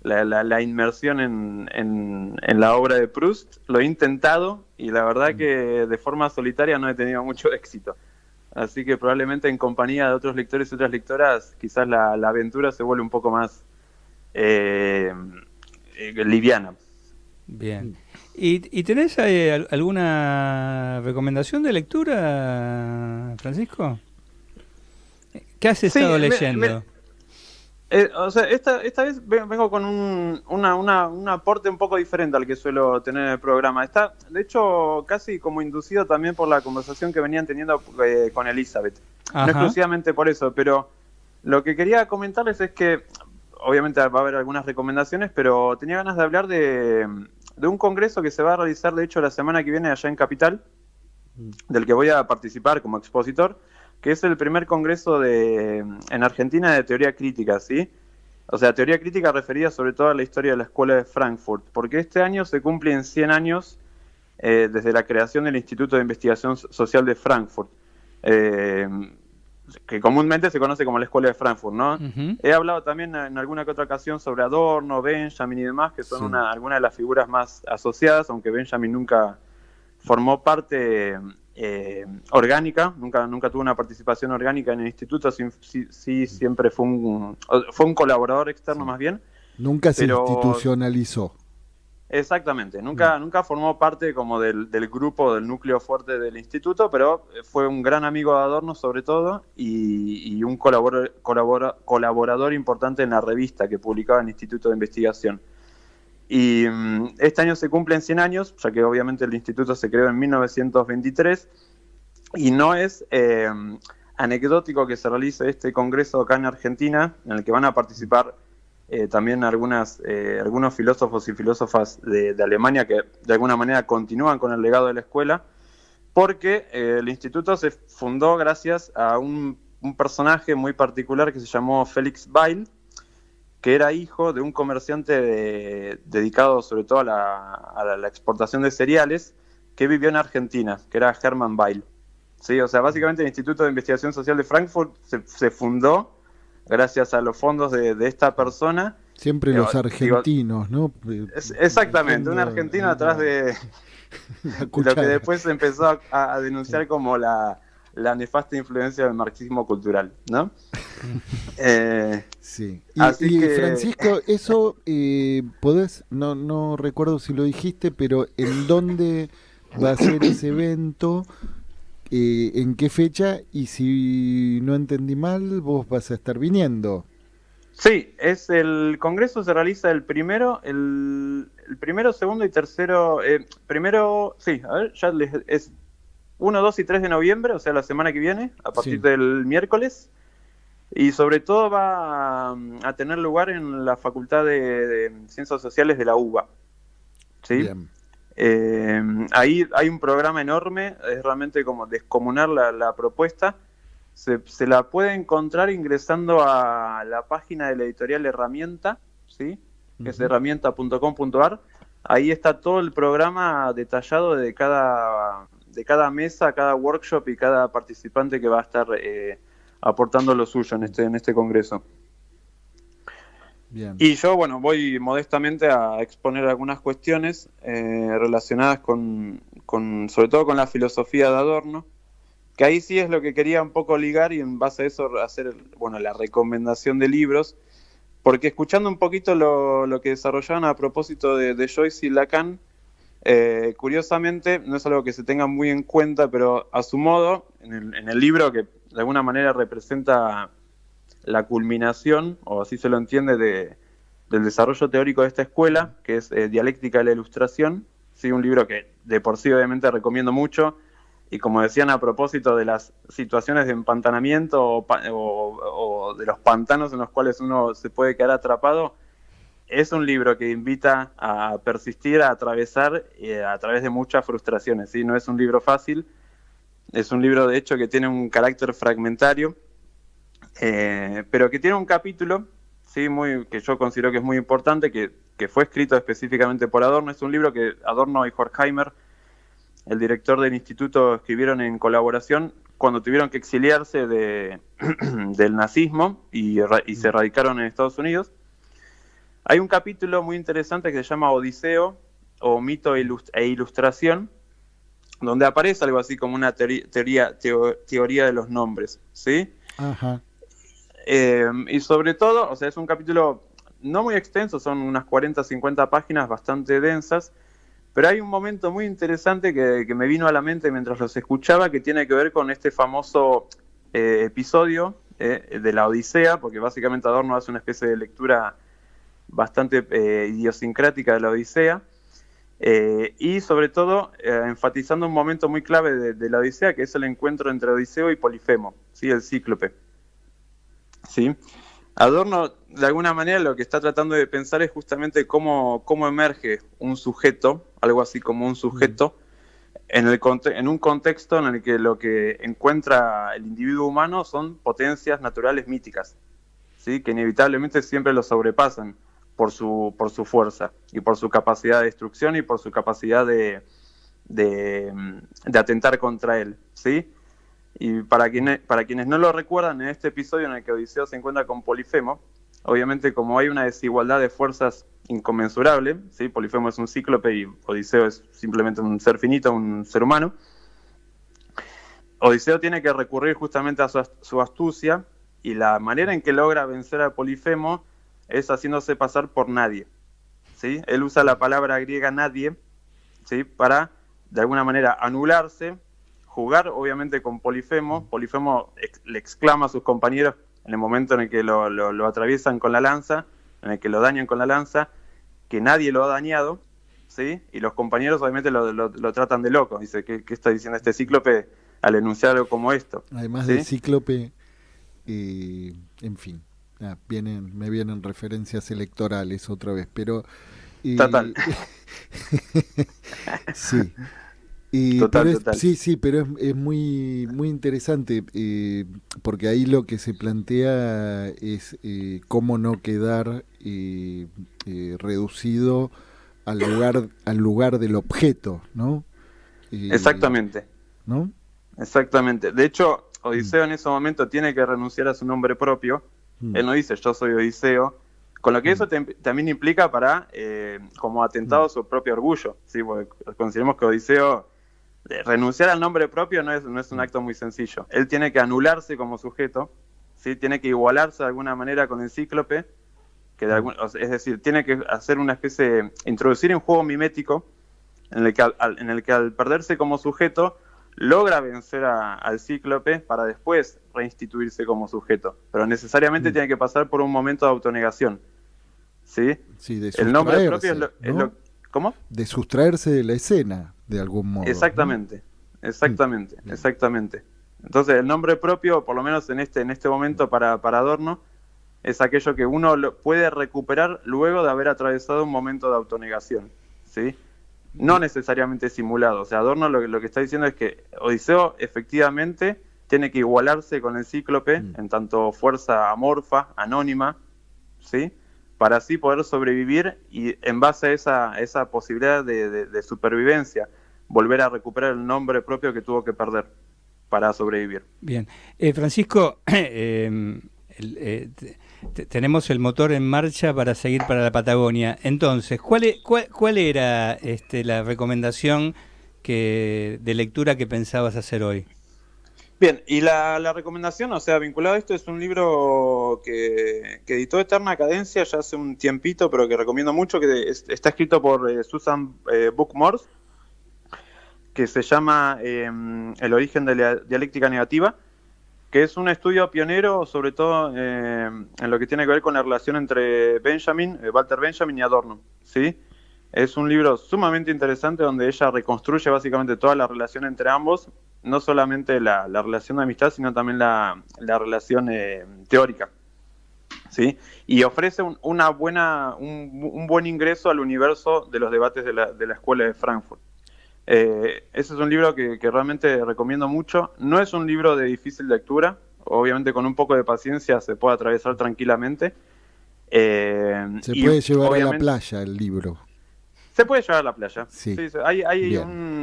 la inmersión en la obra de Proust. Lo he intentado y la verdad que de forma solitaria no he tenido mucho éxito. Así que probablemente en compañía de otros lectores y otras lectoras, quizás la aventura se vuelve un poco más liviana. Bien. ¿Y tenés alguna recomendación de lectura, Francisco? ¿Qué has estado leyendo? Esta vez vengo con un aporte un poco diferente al que suelo tener en el programa. Está, de hecho, casi como inducido también por la conversación que venían teniendo con Elizabeth. Ajá. No exclusivamente por eso, pero lo que quería comentarles es que, obviamente va a haber algunas recomendaciones, pero tenía ganas de hablar de un congreso que se va a realizar, de hecho, la semana que viene allá en Capital, del que voy a participar como expositor, que es el primer congreso en Argentina de teoría crítica, ¿sí? O sea, teoría crítica referida sobre todo a la historia de la Escuela de Frankfurt, porque este año se cumplen 100 años desde la creación del Instituto de Investigación Social de Frankfurt, que comúnmente se conoce como la Escuela de Frankfurt, ¿no? Uh-huh. He hablado también en alguna que otra ocasión sobre Adorno, Benjamin y demás, que son algunas de las figuras más asociadas, aunque Benjamin nunca formó parte orgánica, nunca tuvo una participación orgánica en el instituto, sí siempre fue un colaborador externo más bien. Nunca se institucionalizó. Exactamente, nunca formó parte como del grupo, del núcleo fuerte del instituto, pero fue un gran amigo de Adorno sobre todo y un colaborador importante en la revista que publicaba el Instituto de Investigación. Y este año se cumplen 100 años, ya que obviamente el instituto se creó en 1923, y no es anecdótico que se realice este congreso acá en Argentina, en el que van a participar también algunos filósofos y filósofas de Alemania que de alguna manera continúan con el legado de la escuela, porque el instituto se fundó gracias a un personaje muy particular que se llamó Felix Weil, que era hijo de un comerciante dedicado sobre todo a la exportación de cereales, que vivió en Argentina, que era Hermann Weil. Sí, o sea, básicamente el Instituto de Investigación Social de Frankfurt se fundó gracias a los fondos de esta persona. Siempre los argentinos, ¿no? Exactamente, un argentino atrás de lo que después se empezó a denunciar como la nefasta influencia del marxismo cultural, ¿no? Sí. Así que... Francisco, eso podés, no recuerdo si lo dijiste, pero ¿en dónde va a ser ese evento? ¿En qué fecha? Y si no entendí mal, vos vas a estar viniendo. Sí, el congreso se realiza el primero, segundo y tercero. Primero, sí, a ver, ya es 1, 2 y 3 de noviembre, o sea, la semana que viene, a partir del miércoles. Y sobre todo va a tener lugar en la Facultad de Ciencias Sociales de la UBA. ¿Sí? Ahí hay un programa enorme, es realmente como descomunal la propuesta. Se la puede encontrar ingresando a la página de la editorial Herramienta, ¿sí? Que es herramienta.com.ar. Ahí está todo el programa detallado de cada mesa, cada workshop y cada participante que va a estar aportando lo suyo en este congreso. Bien. Y yo, bueno, voy modestamente a exponer algunas cuestiones relacionadas sobre todo con la filosofía de Adorno, que ahí sí es lo que quería un poco ligar y en base a eso hacer, bueno, la recomendación de libros, porque escuchando un poquito lo que desarrollaban a propósito de Joyce y Lacan, curiosamente, no es algo que se tenga muy en cuenta, pero a su modo, en el libro que de alguna manera representa la culminación, o así se lo entiende, del desarrollo teórico de esta escuela, que es Dialéctica de la Ilustración, ¿sí? Un libro que de por sí obviamente recomiendo mucho, y como decían a propósito de las situaciones de empantanamiento o de los pantanos en los cuales uno se puede quedar atrapado, es un libro que invita a persistir, a atravesar a través de muchas frustraciones, ¿sí? No es un libro fácil, es un libro de hecho que tiene un carácter fragmentario, pero que tiene un capítulo, ¿sí? Que yo considero que es muy importante, que fue escrito específicamente por Adorno. Es un libro que Adorno y Horkheimer, el director del instituto, escribieron en colaboración cuando tuvieron que exiliarse del nazismo y se radicaron en Estados Unidos. Hay un capítulo muy interesante que se llama Odiseo, o Mito e Ilustración, donde aparece algo así como una teoría de los nombres, ¿sí? Ajá. Y sobre todo, o sea, es un capítulo no muy extenso, son unas 40, 50 páginas bastante densas, pero hay un momento muy interesante que me vino a la mente mientras los escuchaba, que tiene que ver con este famoso episodio de la Odisea, porque básicamente Adorno hace una especie de lectura bastante idiosincrática de la Odisea, y sobre todo enfatizando un momento muy clave de la Odisea, que es el encuentro entre Odiseo y Polifemo, ¿sí? El cíclope. ¿Sí? Adorno, de alguna manera, lo que está tratando de pensar es justamente cómo emerge un sujeto, algo así como un sujeto, en un contexto en el que lo que encuentra el individuo humano son potencias naturales míticas, ¿sí? Que inevitablemente siempre lo sobrepasan por su fuerza y por su capacidad de destrucción y por su capacidad de atentar contra él, ¿sí? Y para quienes no lo recuerdan, en este episodio en el que Odiseo se encuentra con Polifemo, obviamente como hay una desigualdad de fuerzas inconmensurable, ¿sí? Polifemo es un cíclope y Odiseo es simplemente un ser finito, un ser humano. Odiseo tiene que recurrir justamente a su astucia, y la manera en que logra vencer a Polifemo es haciéndose pasar por nadie, ¿sí? Él usa la palabra griega nadie, ¿sí? Para, de alguna manera, anularse, jugar obviamente con Polifemo. Polifemo le exclama a sus compañeros en el momento en el que lo atraviesan con la lanza, en el que lo dañan con la lanza, que nadie lo ha dañado, ¿sí? Y los compañeros obviamente lo tratan de loco. Dice, ¿qué está diciendo este cíclope al enunciar algo como esto? Además, ¿sí? Del cíclope, en fin, me vienen referencias electorales otra vez, pero... Total. Sí. Total. Sí, pero es muy interesante, porque ahí lo que se plantea es cómo no quedar reducido al lugar del objeto, ¿no? Exactamente. ¿No? Exactamente. De hecho, Odiseo en ese momento tiene que renunciar a su nombre propio. Él no dice yo soy Odiseo, con lo que eso también implica como atentado a su propio orgullo, ¿sí? Porque consideremos que Odiseo, renunciar al nombre propio no es un acto muy sencillo. Él tiene que anularse como sujeto, ¿sí? Tiene que igualarse de alguna manera con el cíclope, es decir, tiene que hacer una especie de introducir un juego mimético en el que al perderse como sujeto logra vencer al cíclope para después reinstituirse como sujeto, pero necesariamente tiene que pasar por un momento de autonegación, ¿sí? Sí, de el nombre propio es lo ¿cómo? De sustraerse de la escena, de algún modo. Exactamente. Entonces el nombre propio, por lo menos en este momento para Adorno, es aquello que uno puede recuperar luego de haber atravesado un momento de autonegación, ¿sí? No necesariamente simulado. O sea, Adorno lo que está diciendo es que Odiseo efectivamente tiene que igualarse con el Cíclope en tanto fuerza amorfa, anónima, ¿sí? Para así poder sobrevivir y en base a esa posibilidad de supervivencia, volver a recuperar el nombre propio que tuvo que perder para sobrevivir. Bien. Francisco, tenemos el motor en marcha para seguir para la Patagonia. Entonces, ¿cuál era la recomendación de lectura que pensabas hacer hoy? Bien, y la recomendación, o sea, vinculado a esto, es un libro que editó Eterna Cadencia ya hace un tiempito, pero que recomiendo mucho, que está escrito por Susan Buck-Morss, que se llama El origen de la dialéctica negativa, que es un estudio pionero, sobre todo en lo que tiene que ver con la relación entre Walter Benjamin y Adorno, ¿sí? Es un libro sumamente interesante donde ella reconstruye básicamente toda la relación entre ambos, no solamente la relación de amistad, sino también la relación teórica, ¿sí? Y ofrece un buen ingreso al universo de los debates de la Escuela de Frankfurt. Ese es un libro que realmente recomiendo mucho. No es un libro de difícil lectura, obviamente con un poco de paciencia se puede atravesar tranquilamente. Se puede llevar a la playa el libro. Se puede llevar a la playa. Sí. Sí, hay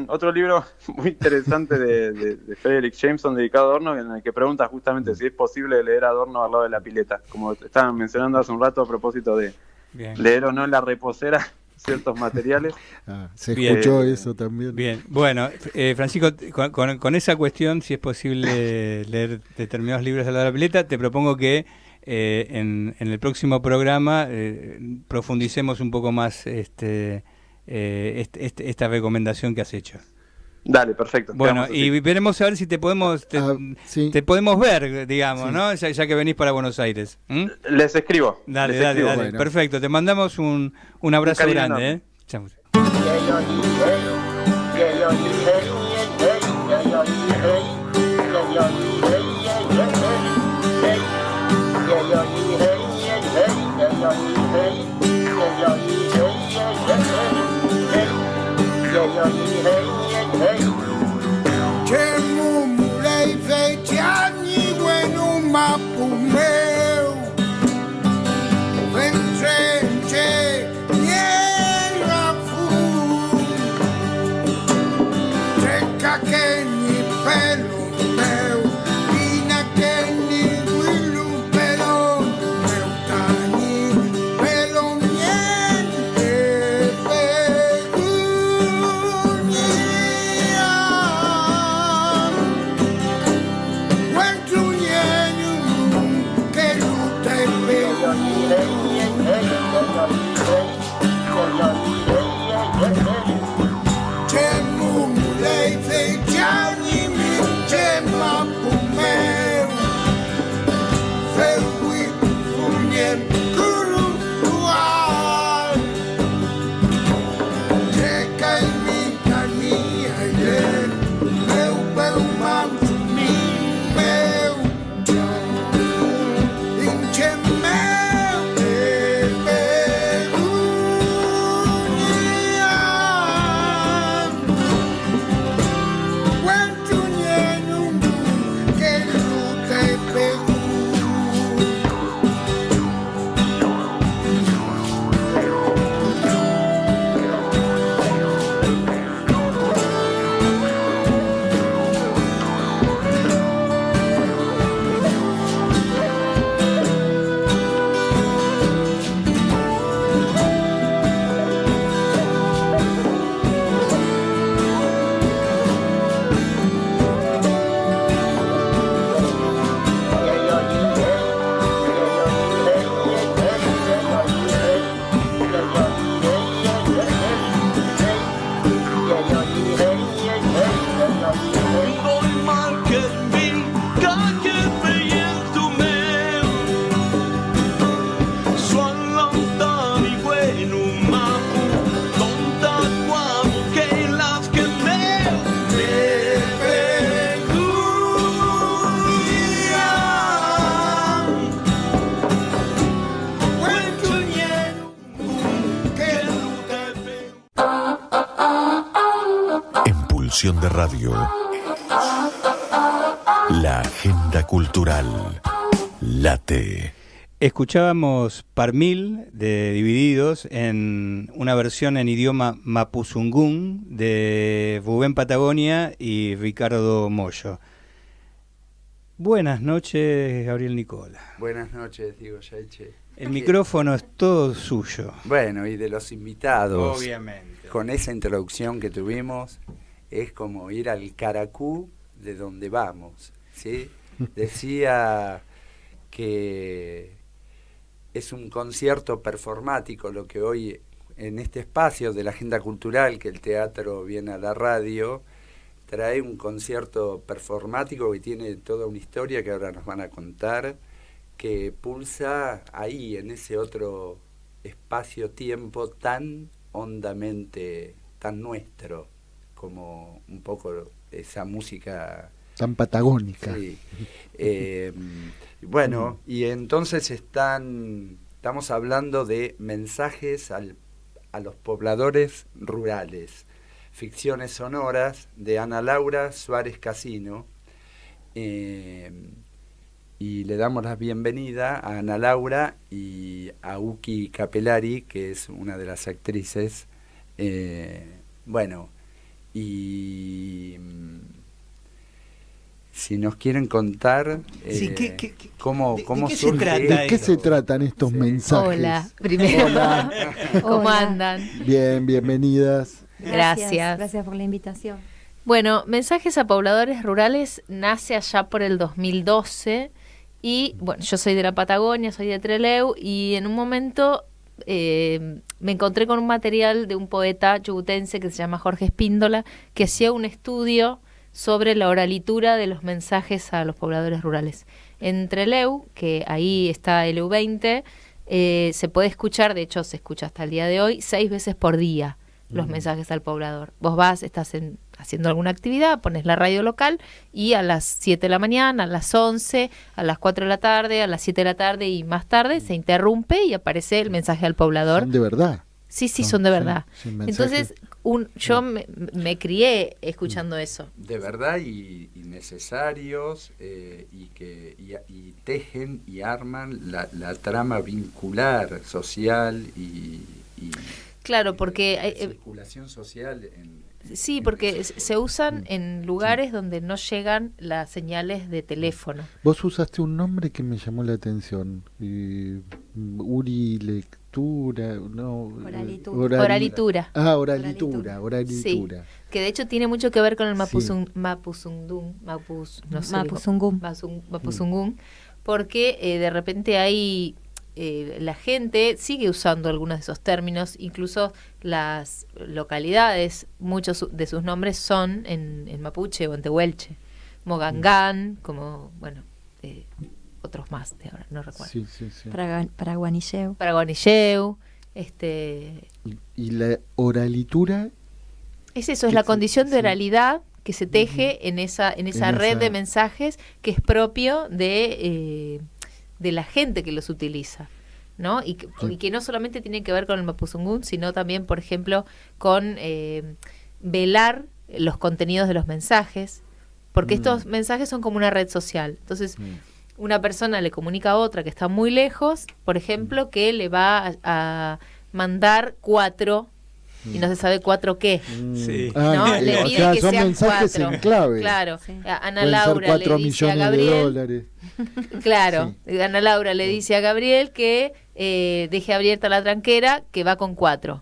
otro libro muy interesante de Frederick Jameson dedicado a Adorno, en el que pregunta justamente si es posible leer a Adorno al lado de la pileta, como estaban mencionando hace un rato a propósito de leer o no en la reposera ciertos materiales. Se escuchó eso también. Bien, bueno, Francisco, con esa cuestión, si es posible leer determinados libros al lado de la pileta, te propongo que en el próximo programa profundicemos un poco más esta recomendación que has hecho. Dale, perfecto. Bueno, y veremos a ver si te podemos ver, digamos, sí, ¿no? Ya que venís para Buenos Aires. Les escribo. Dale. Bueno. Perfecto, te mandamos un abrazo grande, ¿eh? Chau. C'è mulei feci anni bueno mapumeu Ventrece niera fu Cerca che ni pelo meu Ina che ni guilu pelo meu tani pelo niente pegunia producción de radio. La agenda cultural. Late. Escuchábamos Parmil de Divididos en una versión en idioma mapuzungún de Rubén Patagonia y Ricardo Mollo. Buenas noches, Gabriel Nicola. Buenas noches, Diego Yaiche. El micrófono es todo suyo. Bueno, y de los invitados. Obviamente. Con esa introducción que tuvimos, es como ir al Caracú de donde vamos, ¿sí? Decía que es un concierto performático lo que hoy en este espacio de la agenda cultural, que el teatro viene a la radio, trae un concierto performático que tiene toda una historia que ahora nos van a contar, que pulsa ahí, en ese otro espacio-tiempo tan hondamente, tan nuestro, como un poco esa música tan patagónica. Sí. Bueno, y entonces estamos hablando de mensajes a los pobladores rurales, ficciones sonoras de Ana Laura Suárez Casino, y le damos la bienvenida a Ana Laura y a Uki Capelari, que es una de las actrices. Bueno, y si nos quieren contar Sí, cómo ¿de qué surge. se trata ¿De qué se tratan estos mensajes? Hola, primero. Hola. ¿Cómo Hola. andan? Bien, bienvenidas. Gracias. Gracias por la invitación. Bueno, Mensajes a Pobladores Rurales nace allá por el 2012 y, bueno, yo soy de la Patagonia, soy de Trelew, y en un momento me encontré con un material de un poeta chubutense que se llama Jorge Espíndola, que hacía un estudio sobre la oralitura de los mensajes a los pobladores rurales. En Trelew, que ahí está el EU20, se puede escuchar, de hecho se escucha hasta el día de hoy, 6 veces por día los mensajes al poblador. Vos estás haciendo alguna actividad, pones la radio local y a las 7 de la mañana, a las 11, a las 4 de la tarde, a las 7 de la tarde y más tarde se interrumpe y aparece el mensaje al poblador. Son de verdad. Sí, son de verdad. Sí, mensajes. Entonces, yo me crié escuchando eso. De verdad y necesarios, y tejen y arman la trama vincular, social y Claro, porque circulación social. Sí, porque se usan en lugares donde no llegan las señales de teléfono. Vos usaste un nombre que me llamó la atención. Urilectura, no. Oralitura. Oralitura. Sí, que de hecho tiene mucho que ver con el mapuzungún, porque de repente hay la gente sigue usando algunos de esos términos, incluso las localidades, muchos de sus nombres son en mapuche o en tehuelche, como Gangán, como, bueno, otros más, de ahora no recuerdo. Sí. Paraguanilleu. Paraguanilleu, ¿Y la oralitura? es eso, es la condición de oralidad que se teje en esa red de mensajes que es propio de la gente que los utiliza, ¿no? Y que no solamente tiene que ver con el mapuzungún, sino también, por ejemplo, con velar los contenidos de los mensajes, porque estos mensajes son como una red social. Entonces, una persona le comunica a otra que está muy lejos, por ejemplo, que le va a mandar 4 y no se sabe 4 qué. Sí. ¿No? Le pide que son sean mensajes 4. en clave. Claro. Sí. Ana Pueden Laura ser 4 le dice a millones de Gabriel. dólares. Claro. Ana Laura le dice a Gabriel que deje abierta la tranquera, que va con 4,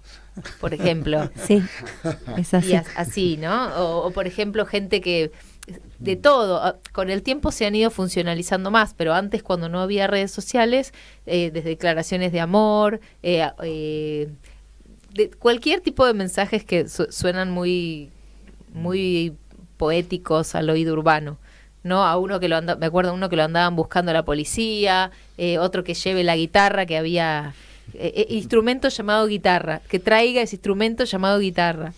por ejemplo. Sí, es así. Y así, ¿no? O por ejemplo, gente que de todo, con el tiempo se han ido funcionalizando más, pero antes, cuando no había redes sociales, desde declaraciones de amor, de cualquier tipo de mensajes que suenan muy poéticos al oído urbano, ¿no? A uno que me acuerdo uno que lo andaban buscando a la policía, otro que lleve la guitarra, que había instrumento llamado guitarra, que traiga ese instrumento llamado guitarra.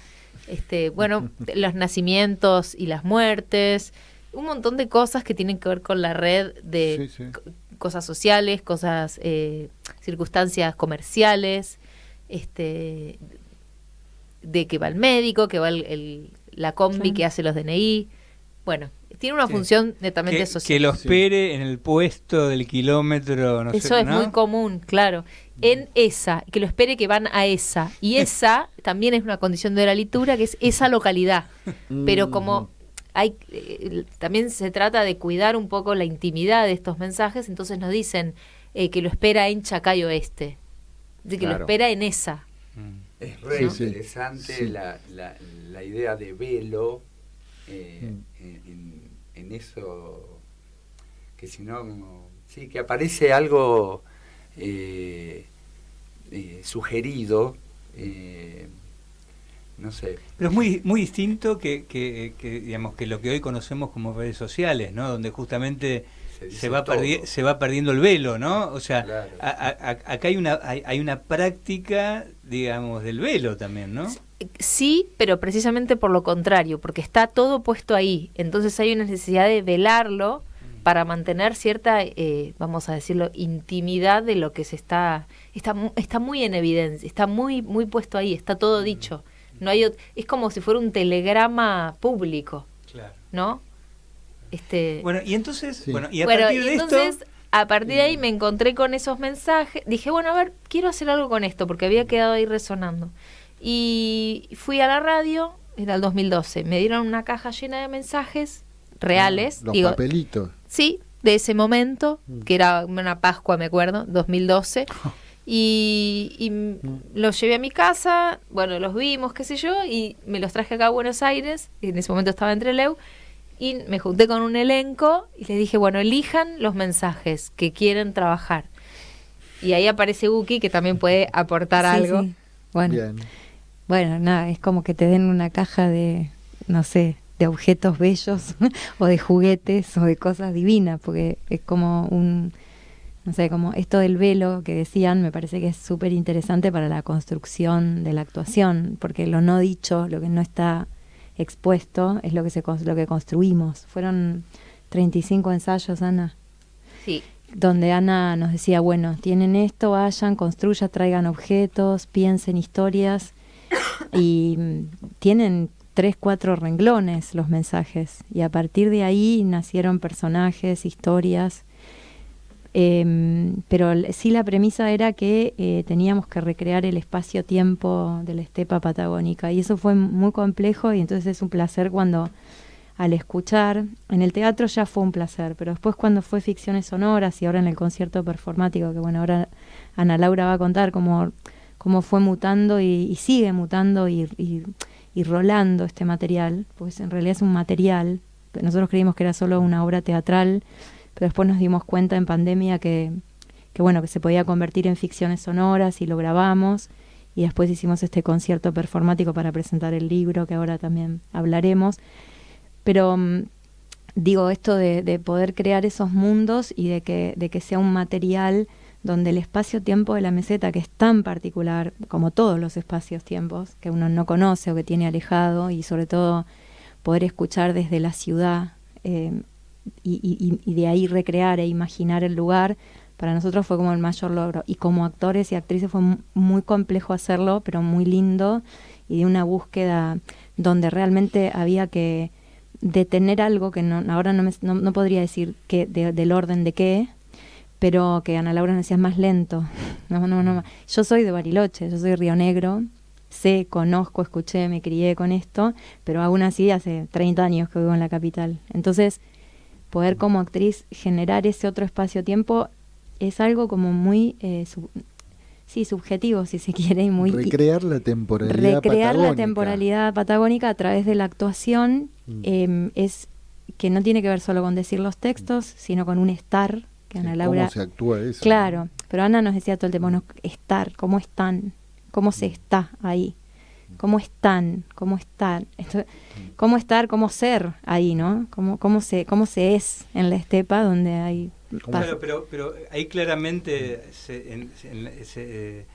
Bueno, los nacimientos y las muertes, un montón de cosas que tienen que ver con la red de cosas sociales, cosas, circunstancias comerciales, de que va el médico, que va la combi que hace los DNI. Bueno, tiene una función netamente social. Que lo espere en el puesto del kilómetro, no sé. Eso es muy común, claro. En esa, que lo espere que van a esa. Y esa también es una condición de oralitura, que es esa localidad. Pero como hay también se trata de cuidar un poco la intimidad de estos mensajes, entonces nos dicen que lo espera en Chacay Oeste. De que lo espera en esa. Es re interesante la idea de velo. En eso, que si no, que aparece algo sugerido, no sé. Pero es muy muy distinto que digamos que lo que hoy conocemos como redes sociales, ¿no? Donde justamente se va perdiendo el velo, ¿no? O sea, claro. Acá hay una práctica, digamos, del velo también, ¿no? Sí, pero precisamente por lo contrario, porque está todo puesto ahí. Entonces hay una necesidad de velarlo para mantener cierta, vamos a decirlo, intimidad de lo que se está muy en evidencia, está muy muy puesto ahí, está todo dicho. No hay es como si fuera un telegrama público, claro, ¿no? Bueno, y entonces, a partir de ahí me encontré con esos mensajes, dije, bueno, a ver, quiero hacer algo con esto, porque había quedado ahí resonando. Y fui a la radio, era el 2012, me dieron una caja llena de mensajes reales. Los papelitos. Sí, de ese momento, que era una Pascua, me acuerdo, 2012. Y los llevé a mi casa, bueno, los vimos, qué sé yo, y me los traje acá a Buenos Aires, y en ese momento estaba en Trelew, y me junté con un elenco, y les dije, bueno, elijan los mensajes que quieren trabajar. Y ahí aparece Uki, que también puede aportar algo. Sí. Bueno, nada, es como que te den una caja de, no sé, de objetos bellos o de juguetes o de cosas divinas, porque es como no sé, como esto del velo que decían, me parece que es súper interesante para la construcción de la actuación, porque lo no dicho, lo que no está expuesto, es lo que construimos. Fueron 35 ensayos, Ana. Sí. Donde Ana nos decía, bueno, tienen esto, vayan, construyan, traigan objetos, piensen historias, y tienen 3-4 renglones los mensajes, y a partir de ahí nacieron personajes, historias, pero sí la premisa era que teníamos que recrear el espacio-tiempo de la estepa patagónica, y eso fue muy complejo, y entonces es un placer cuando al escuchar, en el teatro ya fue un placer, pero después cuando fue ficciones sonoras y ahora en el concierto performático, que bueno, ahora Ana Laura va a contar cómo fue mutando y sigue mutando y rolando este material, pues en realidad es un material. Nosotros creímos que era solo una obra teatral, pero después nos dimos cuenta en pandemia que se podía convertir en ficciones sonoras, y lo grabamos, y después hicimos este concierto performático para presentar el libro, que ahora también hablaremos. Pero digo, esto de poder crear esos mundos y de que sea un material donde el espacio-tiempo de la meseta, que es tan particular como todos los espacios-tiempos que uno no conoce o que tiene alejado, y sobre todo poder escuchar desde la ciudad y de ahí recrear e imaginar el lugar, para nosotros fue como el mayor logro. Y como actores y actrices fue muy complejo hacerlo, pero muy lindo, y de una búsqueda donde realmente había que detener algo que ahora no podría decir del orden de qué, pero que Ana Laura nos decía más lento. No. Yo soy de Bariloche, yo soy de Río Negro, conozco, escuché, me crié con esto, pero aún así hace 30 años que vivo en la capital. Entonces, poder como actriz generar ese otro espacio-tiempo es algo como muy subjetivo, si se quiere, y muy recrear la temporalidad patagónica a través de la actuación. Es que no tiene que ver solo con decir los textos, sino con un estar, que Ana Laura... ¿Cómo se actúa eso? Claro, pero Ana nos decía todo el tiempo, estar, cómo están, cómo se está ahí, cómo están, esto, cómo estar, cómo ser ahí, ¿no? Cómo se es en la estepa, donde hay... Pero ahí claramente se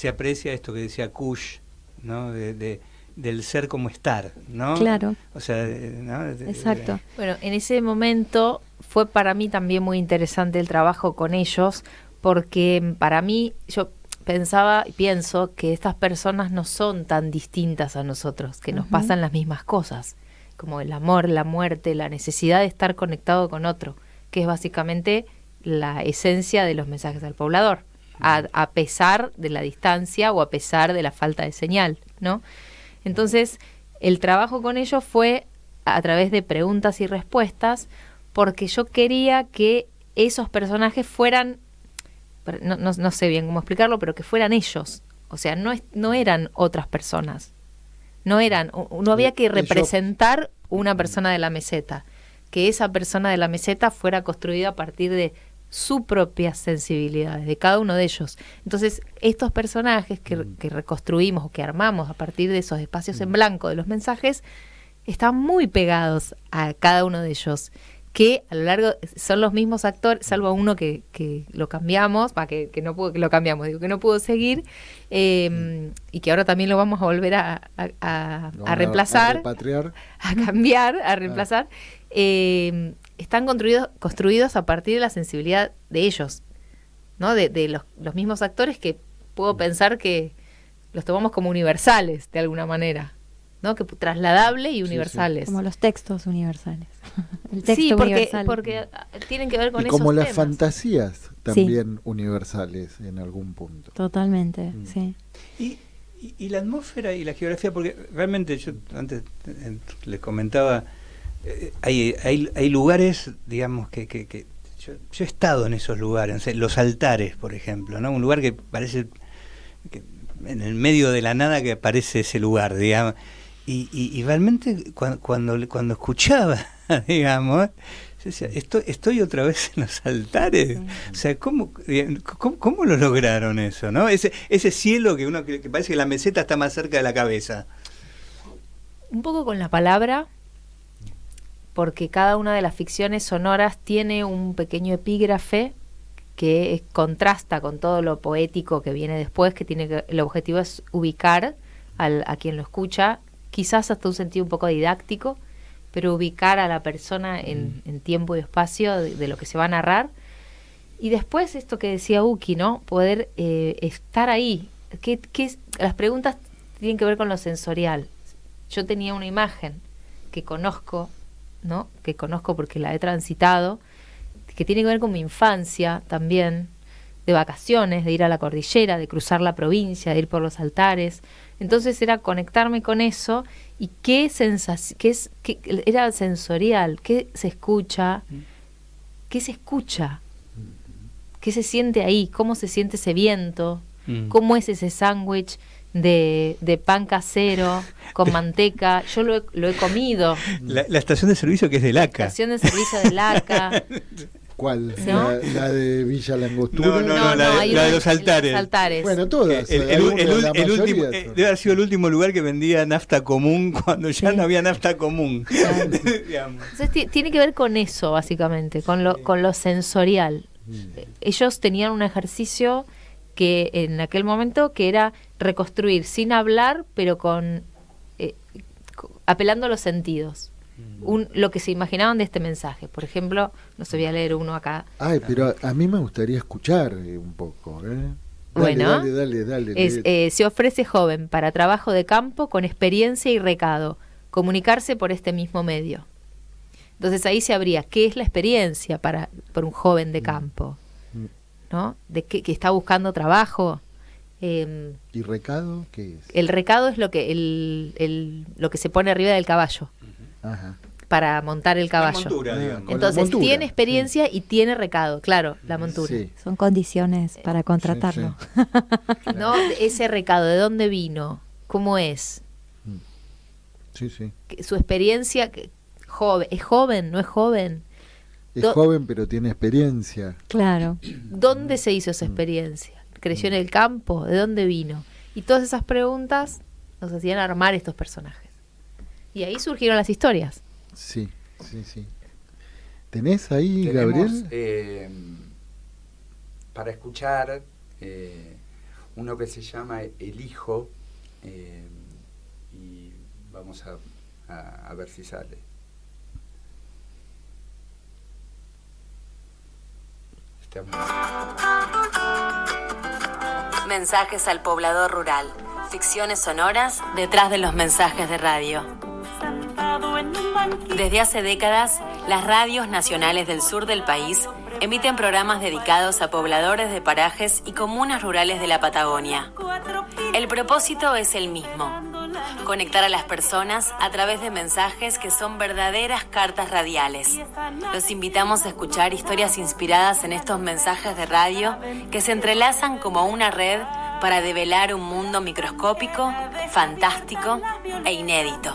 aprecia esto que decía Kush, ¿no? Del ser como estar, ¿no? Claro. O sea, ¿no? Exacto. Bueno, en ese momento fue para mí también muy interesante el trabajo con ellos, porque para mí, yo pensaba y pienso que estas personas no son tan distintas a nosotros, que nos pasan las mismas cosas, como el amor, la muerte, la necesidad de estar conectado con otro, que es básicamente la esencia de los mensajes al poblador, a pesar de la distancia o a pesar de la falta de señal, ¿no? Entonces, el trabajo con ellos fue a través de preguntas y respuestas, porque yo quería que esos personajes fueran, no sé bien cómo explicarlo, pero que fueran ellos. O sea, no eran otras personas. No había que representar una persona de la meseta. Que esa persona de la meseta fuera construida a partir de sus propias sensibilidades, de cada uno de ellos. Entonces, estos personajes que reconstruimos o que armamos a partir de esos espacios en blanco de los mensajes, están muy pegados a cada uno de ellos, que a lo largo son los mismos actores, salvo uno que lo cambiamos, que no pudo, que lo cambiamos, digo, que no pudo seguir, y que ahora también lo vamos a volver a reemplazar, a cambiar, a reemplazar. Están construidos a partir de la sensibilidad de ellos, ¿no? De los mismos actores, que puedo pensar que los tomamos como universales de alguna manera, ¿no? Que trasladables y universales. Como los textos universales. El texto universal. Porque tienen que ver con esos como las temas. Fantasías también universales en algún punto. Totalmente, sí. Y la atmósfera y la geografía, porque realmente yo antes les comentaba, hay lugares, digamos, que yo he estado en esos lugares, los altares, por ejemplo, ¿no? Un lugar que parece que en el medio de la nada que aparece ese lugar, digamos, y realmente cuando escuchaba, digamos, yo decía, estoy otra vez en los altares. O sea, ¿cómo lo lograron eso, no? Ese cielo que parece que la meseta está más cerca de la cabeza. Un poco con la palabra, porque cada una de las ficciones sonoras tiene un pequeño epígrafe que contrasta con todo lo poético que viene después, el objetivo es ubicar a quien lo escucha, quizás hasta un sentido un poco didáctico, pero ubicar a la persona en tiempo y espacio de lo que se va a narrar. Y después esto que decía Uki, ¿no? Poder estar ahí. Las preguntas tienen que ver con lo sensorial. Yo tenía una imagen que conozco, ¿no? Que conozco porque la he transitado, que tiene que ver con mi infancia también, de vacaciones, de ir a la cordillera, de cruzar la provincia, de ir por los altares. Entonces era conectarme con eso y qué era sensorial, qué se escucha, qué se siente ahí, cómo se siente ese viento, cómo es ese sándwich de pan casero con manteca. Yo lo he comido. La estación de servicio que es del ACA. La estación de servicio del ACA. ¿Cuál? ¿No? ¿La de Villa Langostura? No, la de los altares. Bueno, todas. El último, debe haber sido el último lugar que vendía nafta común cuando ya no había nafta común. Entonces tiene que ver con eso, básicamente, con lo sensorial. Ellos tenían un ejercicio que en aquel momento que era reconstruir sin hablar, pero apelando a los sentidos. Lo que se imaginaban de este mensaje. Por ejemplo, no sé, voy a leer uno acá. Ay, pero a mí me gustaría escuchar un poco. Dale, bueno, dale. Se ofrece joven para trabajo de campo con experiencia y recado, comunicarse por este mismo medio. Entonces ahí se abría, ¿qué es la experiencia por un joven de campo? ¿No? ¿De que está buscando trabajo? ¿Y recado qué es? El recado es lo que lo que se pone arriba del caballo. Ajá. Para montar el caballo. Montura, entonces tiene experiencia y tiene recado, claro, la montura. Sí. Son condiciones para contratarlo. Sí. No, ese recado, ¿de dónde vino? ¿Cómo es? Sí. Su experiencia, joven, ¿es joven? ¿No es joven? Es joven, pero tiene experiencia. Claro. ¿Dónde se hizo esa experiencia? ¿Creció en el campo? ¿De dónde vino? Y todas esas preguntas nos hacían armar estos personajes. Y ahí surgieron las historias. Sí. ¿Tenés ahí, Gabriel? Para escuchar uno que se llama El Hijo, y vamos a ver si sale. Mensajes al poblador rural. Ficciones sonoras detrás de los mensajes de radio. Desde hace décadas, las radios nacionales del sur del país emiten programas dedicados a pobladores de parajes y comunas rurales de la Patagonia. El propósito es el mismo: conectar a las personas a través de mensajes que son verdaderas cartas radiales. Los invitamos a escuchar historias inspiradas en estos mensajes de radio que se entrelazan como una red para develar un mundo microscópico, fantástico e inédito.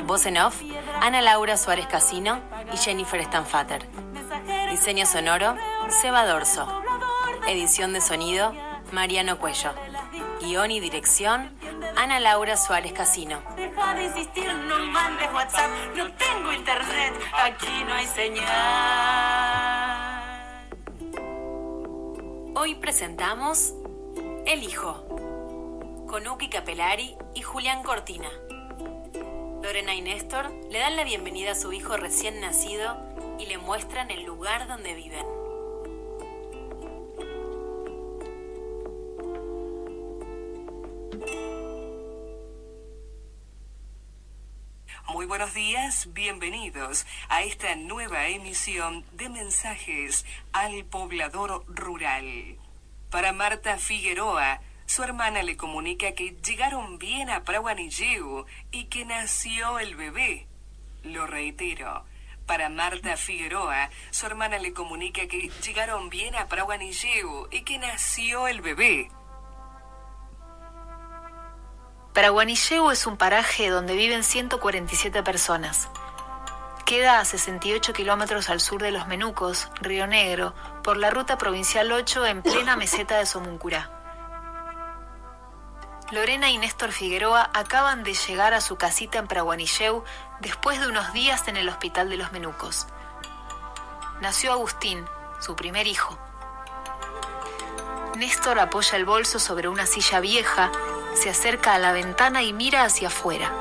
Voz en off, Ana Laura Suárez Casino y Jennifer Stanfater. Diseño sonoro, Seba Dorso. Edición de sonido, Mariano Cuello. Guión y dirección, Ana Laura Suárez Casino. Deja de insistir, no mandes WhatsApp, no tengo internet, aquí no hay señal. Hoy presentamos El Hijo, con Uki Capelari y Julián Cortina. Lorena y Néstor le dan la bienvenida a su hijo recién nacido y le muestran el lugar donde viven. Muy buenos días, bienvenidos a esta nueva emisión de Mensajes al Poblador Rural. Para Marta Figueroa, su hermana le comunica que llegaron bien a Prahuanilleu y que nació el bebé. Lo reitero, para Marta Figueroa, su hermana le comunica que llegaron bien a Prahuanilleu y que nació el bebé. Prahuanilleu es un paraje donde viven 147 personas. Queda a 68 kilómetros al sur de Los Menucos, Río Negro, por la ruta provincial 8 en plena meseta de Somuncurá. Lorena y Néstor Figueroa acaban de llegar a su casita en Prahuanilleu después de unos días en el hospital de Los Menucos. Nació Agustín, su primer hijo. Néstor apoya el bolso sobre una silla vieja, se acerca a la ventana y mira hacia afuera.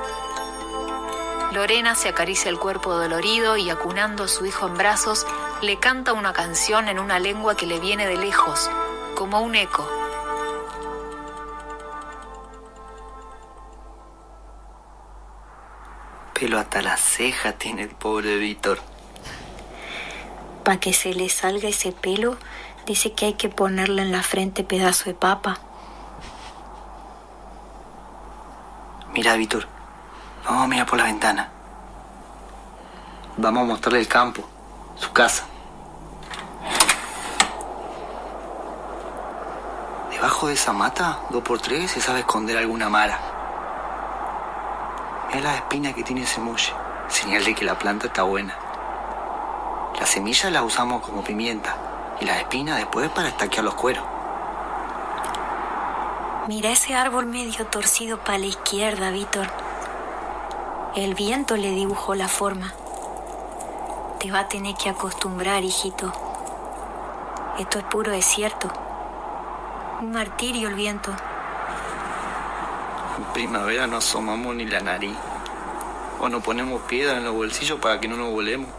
Lorena se acaricia el cuerpo dolorido y, acunando a su hijo en brazos, le canta una canción en una lengua que le viene de lejos, como un eco. Pelo hasta la ceja tiene el pobre Víctor. Para que se le salga ese pelo, dice que hay que ponerle en la frente pedazo de papa. Mira, Víctor, vamos a mirar por la ventana. Vamos a mostrarle el campo, su casa. Debajo de esa mata, 2x3, se sabe esconder alguna mara. Mira las espinas que tiene ese molle, señal de que la planta está buena. Las semillas las usamos como pimienta y las espinas después para estaquear los cueros. Mira ese árbol medio torcido para la izquierda, Víctor. El viento le dibujó la forma. Te va a tener que acostumbrar, hijito. Esto es puro desierto. Un martirio el viento. En primavera no asomamos ni la nariz. O nos ponemos piedra en los bolsillos para que no nos volemos.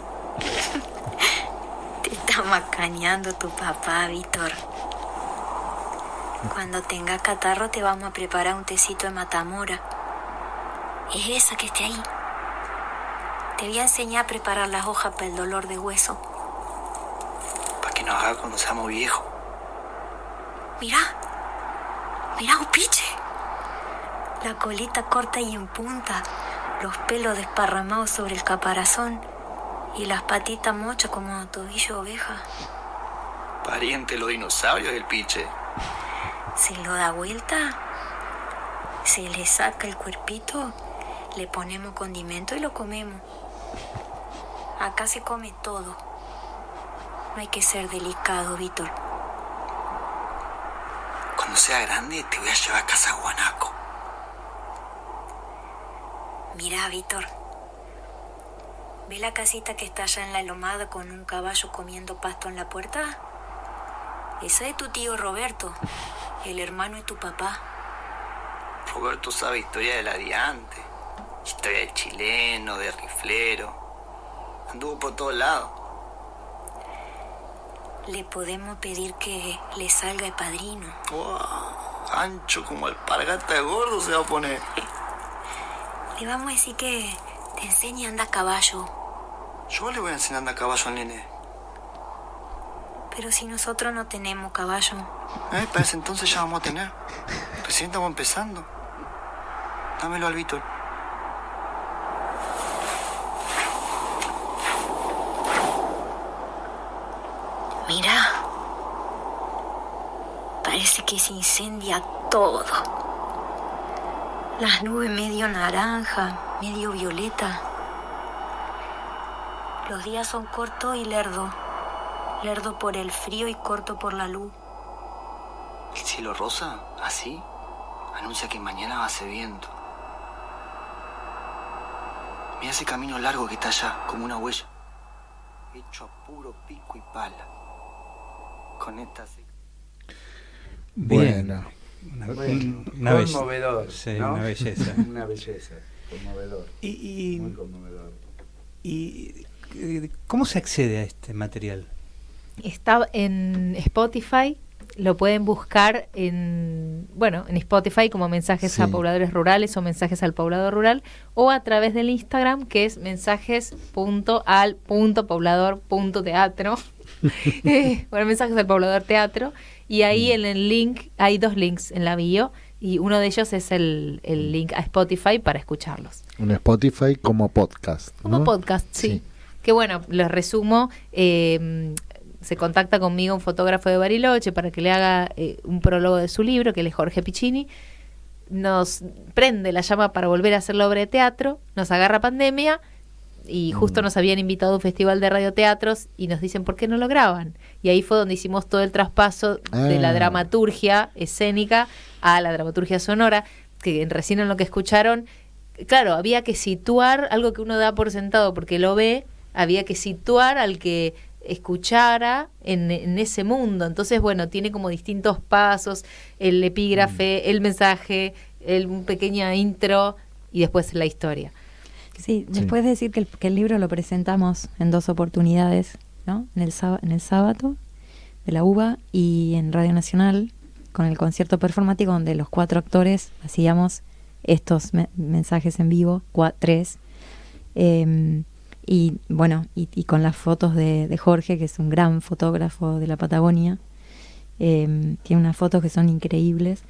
Te está macaneando tu papá, Víctor. Cuando tengas catarro te vamos a preparar un tecito de matamora. Es esa que esté ahí. Te voy a enseñar a preparar las hojas para el dolor de hueso. Para que nos haga cuando seamos viejos. Mirá un piche. La colita corta y en punta, los pelos desparramados sobre el caparazón y las patitas mochas como tobillo de oveja. Pariente de los dinosaurios el piche. Se lo da vuelta, se le saca el cuerpito, le ponemos condimento y lo comemos. Acá se come todo. No hay que ser delicado, Víctor. Cuando sea grande te voy a llevar a casa Guanaco. Mirá, Víctor. ¿Ve la casita que está allá en la lomada con un caballo comiendo pasto en la puerta? Esa es tu tío Roberto, el hermano de tu papá. Roberto sabe historia de la diante, historia de chileno, de riflero. Anduvo por todos lados. Le podemos pedir que le salga el padrino. Wow, ancho como alpargata de gordo se va a poner. Le vamos a decir que te enseñe a andar a caballo. Yo le voy a enseñar a andar a caballo al nene. Pero si nosotros no tenemos caballo. Para ese entonces ya vamos a tener. Recién estamos empezando. Dámelo al Víctor. Mira. Parece que se incendia todo. Las nubes medio naranja, medio violeta. Los días son cortos y lerdo. Lerdo por el frío y corto por la luz. El cielo rosa, así, anuncia que mañana va a ser viento. Mira ese camino largo que está allá, como una huella. Hecho a puro pico y pala. Con esta... Bueno. Una conmovedor, sí, ¿no? una belleza. Una belleza, conmovedor. Muy conmovedor. ¿Y cómo se accede a este material? Está en Spotify, lo pueden buscar en Spotify como Mensajes a Pobladores Rurales o Mensajes al Poblador Rural, o a través del Instagram, que es mensajes.al.poblador.teatro. Mensajes al Poblador Teatro, y ahí en el link, hay 2 links en la bio, y uno de ellos es el link a Spotify para escucharlos. Un Spotify como podcast, ¿no? Como podcast, sí. Que bueno, les resumo, se contacta conmigo un fotógrafo de Bariloche para que le haga un prólogo de su libro, que él es Jorge Piccini. Nos prende la llama para volver a hacer la obra de teatro, nos agarra pandemia y justo nos habían invitado a un festival de radioteatros y nos dicen, ¿por qué no lo graban? Y ahí fue donde hicimos todo el traspaso de la dramaturgia escénica a la dramaturgia sonora, que recién en lo que escucharon, claro, había que situar algo que uno da por sentado porque lo ve, había que situar al que escuchara en ese mundo. Entonces, bueno, tiene como distintos pasos, el epígrafe, el mensaje, un pequeña intro y después la historia. Sí, después de decir que el libro lo presentamos en 2 oportunidades, ¿no? En el sábado de la UBA y en Radio Nacional con el concierto performático donde los 4 actores hacíamos estos mensajes en vivo, 3. Y bueno, y con las fotos de Jorge, que es un gran fotógrafo de la Patagonia. Tiene unas fotos que son increíbles.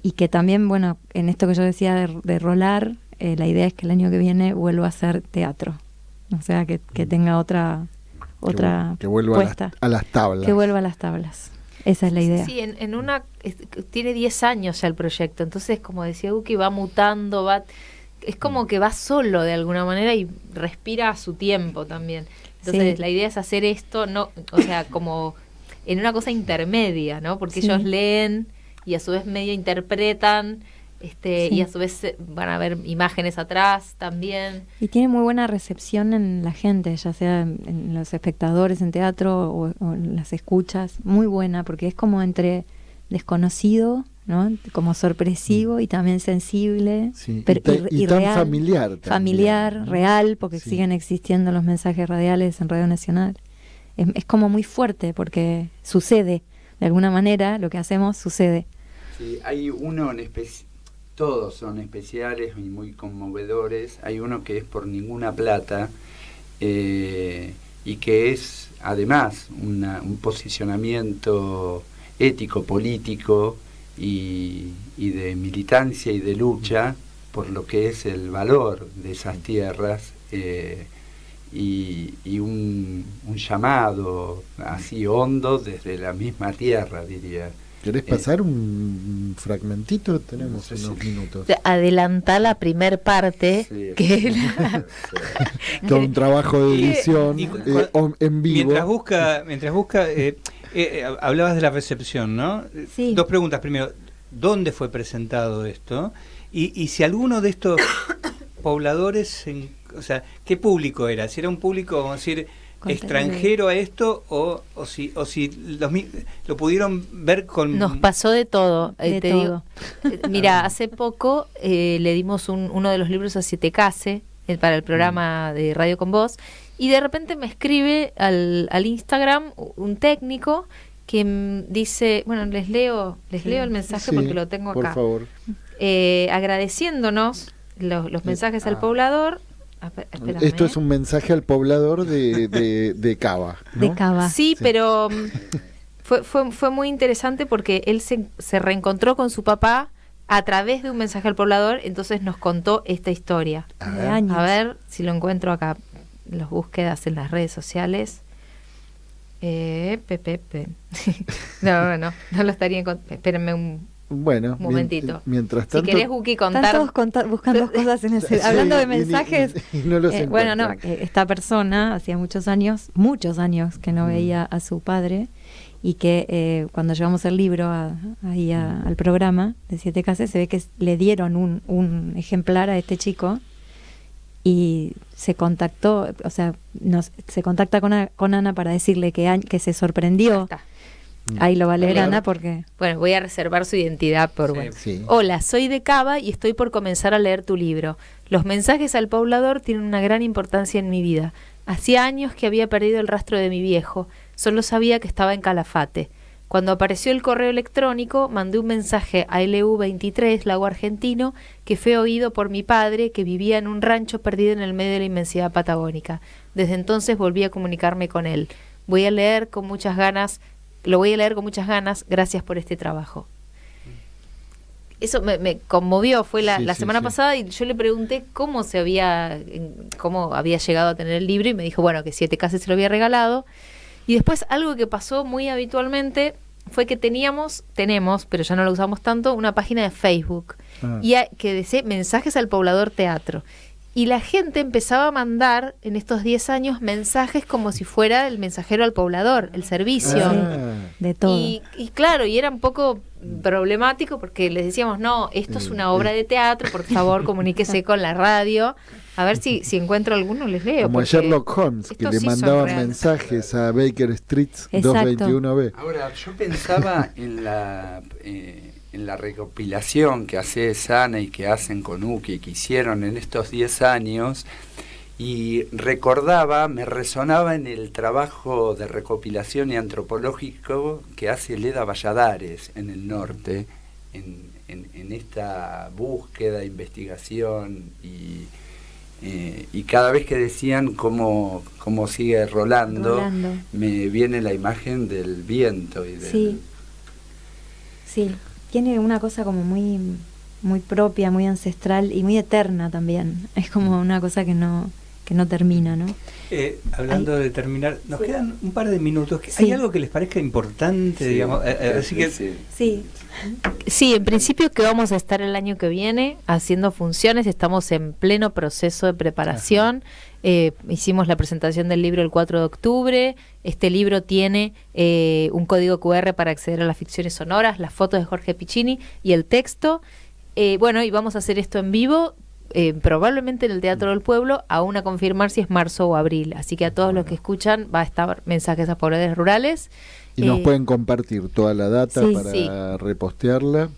Y que también, bueno, en esto que yo decía de rolar, la idea es que el año que viene vuelva a hacer teatro. O sea, que tenga otra que vuelva puesta. A las tablas. Que vuelva a las tablas. Esa es la idea. Sí, tiene 10 años ya el proyecto. Entonces, como decía Uki, va mutando, es como que va solo de alguna manera y respira a su tiempo también. Entonces, la idea es hacer esto, como en una cosa intermedia, ¿no? Porque ellos leen y a su vez medio interpretan, y a su vez van a ver imágenes atrás también. Y tiene muy buena recepción en la gente, ya sea en los espectadores en teatro o en las escuchas, muy buena, porque es como entre desconocido, ¿no? Como sorpresivo y también sensible, pero y tan real, familiar también, familiar, ¿no? real, porque siguen existiendo los mensajes radiales en Radio Nacional. Es como muy fuerte porque sucede, de alguna manera lo que hacemos sucede. Sí, hay uno en especial, todos son especiales y muy conmovedores. Hay uno que es Por Ninguna Plata, y que es además un posicionamiento ético, político y de militancia y de lucha por lo que es el valor de esas tierras, y un llamado así hondo desde la misma tierra, diría. ¿Querés pasar un fragmentito? Tenemos unos minutos. Adelantá la primer parte, que con un trabajo de edición en vivo. Mientras busca hablabas de la recepción, ¿no? Sí. 2 preguntas. Primero, ¿dónde fue presentado esto? Y si alguno de estos pobladores, ¿qué público era? Si era un público, vamos a decir, extranjero a esto, o si lo pudieron ver con... Nos pasó de todo. Digo, mira, hace poco le dimos uno de los libros a Siete Case para el programa de Radio con Voz, Y de repente me escribe al Instagram un técnico que dice, bueno, les leo el mensaje porque lo tengo acá. Por favor. Agradeciéndonos los mensajes al poblador. Esto es un mensaje al poblador de Cava, ¿no? De Cava. Sí, pero fue muy interesante porque él se reencontró con su papá a través de un mensaje al poblador, entonces nos contó esta historia. A ver si lo encuentro acá, las búsquedas en las redes sociales. No lo estaría encontrando. Espérenme un momentito. Mientras tanto, si querés, Uki, contar. Están todos buscando cosas en ese, hablando de mensajes. Y no los esta persona hacía muchos años que no veía a su padre, y que cuando llevamos el libro al programa de 7 Casas, se ve que le dieron un ejemplar a este chico y se contactó, se contacta con Ana para decirle que se sorprendió. Ahí lo va a leer Ana porque... Bueno, voy a reservar su identidad por... Sí. Hola, soy de Cava y estoy por comenzar a leer tu libro. Los mensajes al poblador tienen una gran importancia en mi vida. Hacía años que había perdido el rastro de mi viejo. Solo sabía que estaba en Calafate. Cuando apareció el correo electrónico, mandé un mensaje a LU23, Lago Argentino, que fue oído por mi padre, que vivía en un rancho perdido en el medio de la inmensidad patagónica. Desde entonces volví a comunicarme con él. Lo voy a leer con muchas ganas. Gracias por este trabajo. Eso me conmovió. Fue la semana pasada y yo le pregunté cómo había llegado a tener el libro, y me dijo, bueno, que 7 Casas se lo había regalado. Y después algo que pasó muy habitualmente fue que tenemos, pero ya no lo usamos tanto, una página de Facebook que decía Mensajes al Poblador Teatro. Y la gente empezaba a mandar en estos 10 años mensajes como si fuera el mensajero al poblador, el servicio. De todo. Y claro, y era un poco problemático porque les decíamos, no, esto es una obra de teatro, por favor comuníquese con la radio. A ver si encuentro alguno, les leo. Como a Sherlock Holmes, que le mandaban mensajes a Baker Street 221B. Ahora, yo pensaba en la recopilación que hace Sana y que hacen con Uki, que hicieron en estos 10 años, y me resonaba en el trabajo de recopilación y antropológico que hace Leda Valladares en el norte, en esta búsqueda, investigación, y cada vez que decían cómo sigue rolando, me viene la imagen del viento y del... Sí. Tiene una cosa como muy, muy propia, muy ancestral y muy eterna también. Es como una cosa que no termina, ¿no? Hablando de terminar, nos quedan un par de minutos. ¿Hay algo que les parezca importante, digamos? Así que Sí, en principio que vamos a estar el año que viene haciendo funciones. Estamos en pleno proceso de preparación. Hicimos la presentación del libro el 4 de octubre. Este libro tiene un código QR para acceder a las ficciones sonoras, las fotos de Jorge Piccini y el texto. Y vamos a hacer esto en vivo, probablemente en el Teatro del Pueblo, aún a confirmar si es marzo o abril. Así que a todos los que escuchan va a estar Mensajes a Pobladores Rurales. Y nos pueden compartir toda la data para repostearla.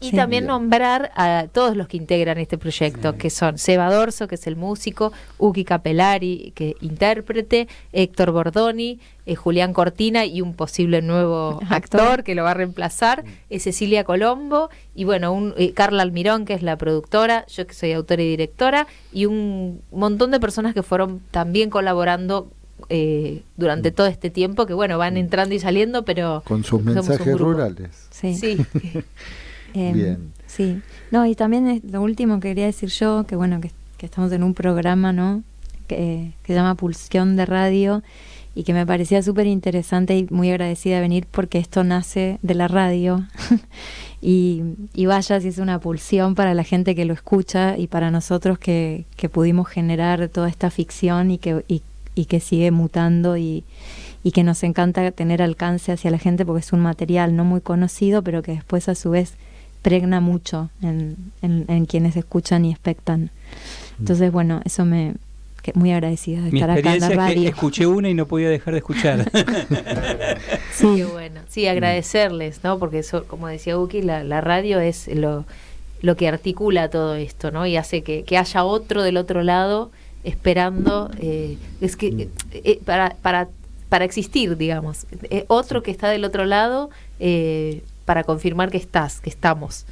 Y también nombrar a todos los que integran este proyecto, que son Seba Dorso, que es el músico, Uki Capellari, que intérprete, Héctor Bordoni, Julián Cortina y un posible nuevo actor que lo va a reemplazar, Cecilia Colombo, y Carla Almirón, que es la productora, yo que soy autora y directora, y un montón de personas que fueron también colaborando durante todo este tiempo, que van entrando y saliendo, pero con sus mensajes rurales. Sí. Bien. Sí. No, y también lo último que quería decir yo, que estamos en un programa, ¿no? Que se llama Pulsión de Radio, y que me parecía súper interesante y muy agradecida de venir porque esto nace de la radio. y vaya si es una pulsión para la gente que lo escucha y para nosotros que pudimos generar toda esta ficción y que sigue mutando y que nos encanta tener alcance hacia la gente porque es un material no muy conocido, pero que después a su vez pregna mucho en quienes escuchan y expectan. Entonces, eso muy agradecida de estar acá en la radio. Mi experiencia es que escuché una y no podía dejar de escuchar. Sí, qué bueno. Sí, agradecerles, ¿no? Porque eso, como decía Uki, la radio es lo que articula todo esto, ¿no? Y hace que haya otro del otro lado esperando para existir, digamos. Otro que está del otro lado para confirmar que estamos.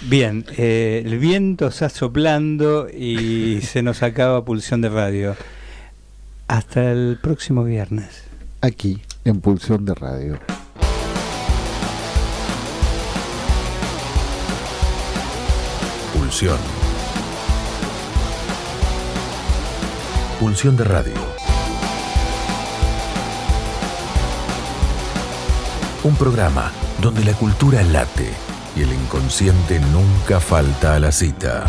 Bien, el viento está soplando y se nos acaba Pulsión de Radio. Hasta el próximo viernes. Aquí, en Pulsión de Radio. Pulsión. Pulsión de Radio. Un programa donde la cultura late y el inconsciente nunca falta a la cita.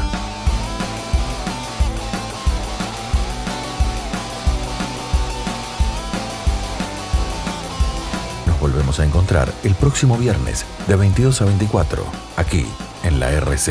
Nos volvemos a encontrar el próximo viernes de 22 a 24, aquí en la RZ.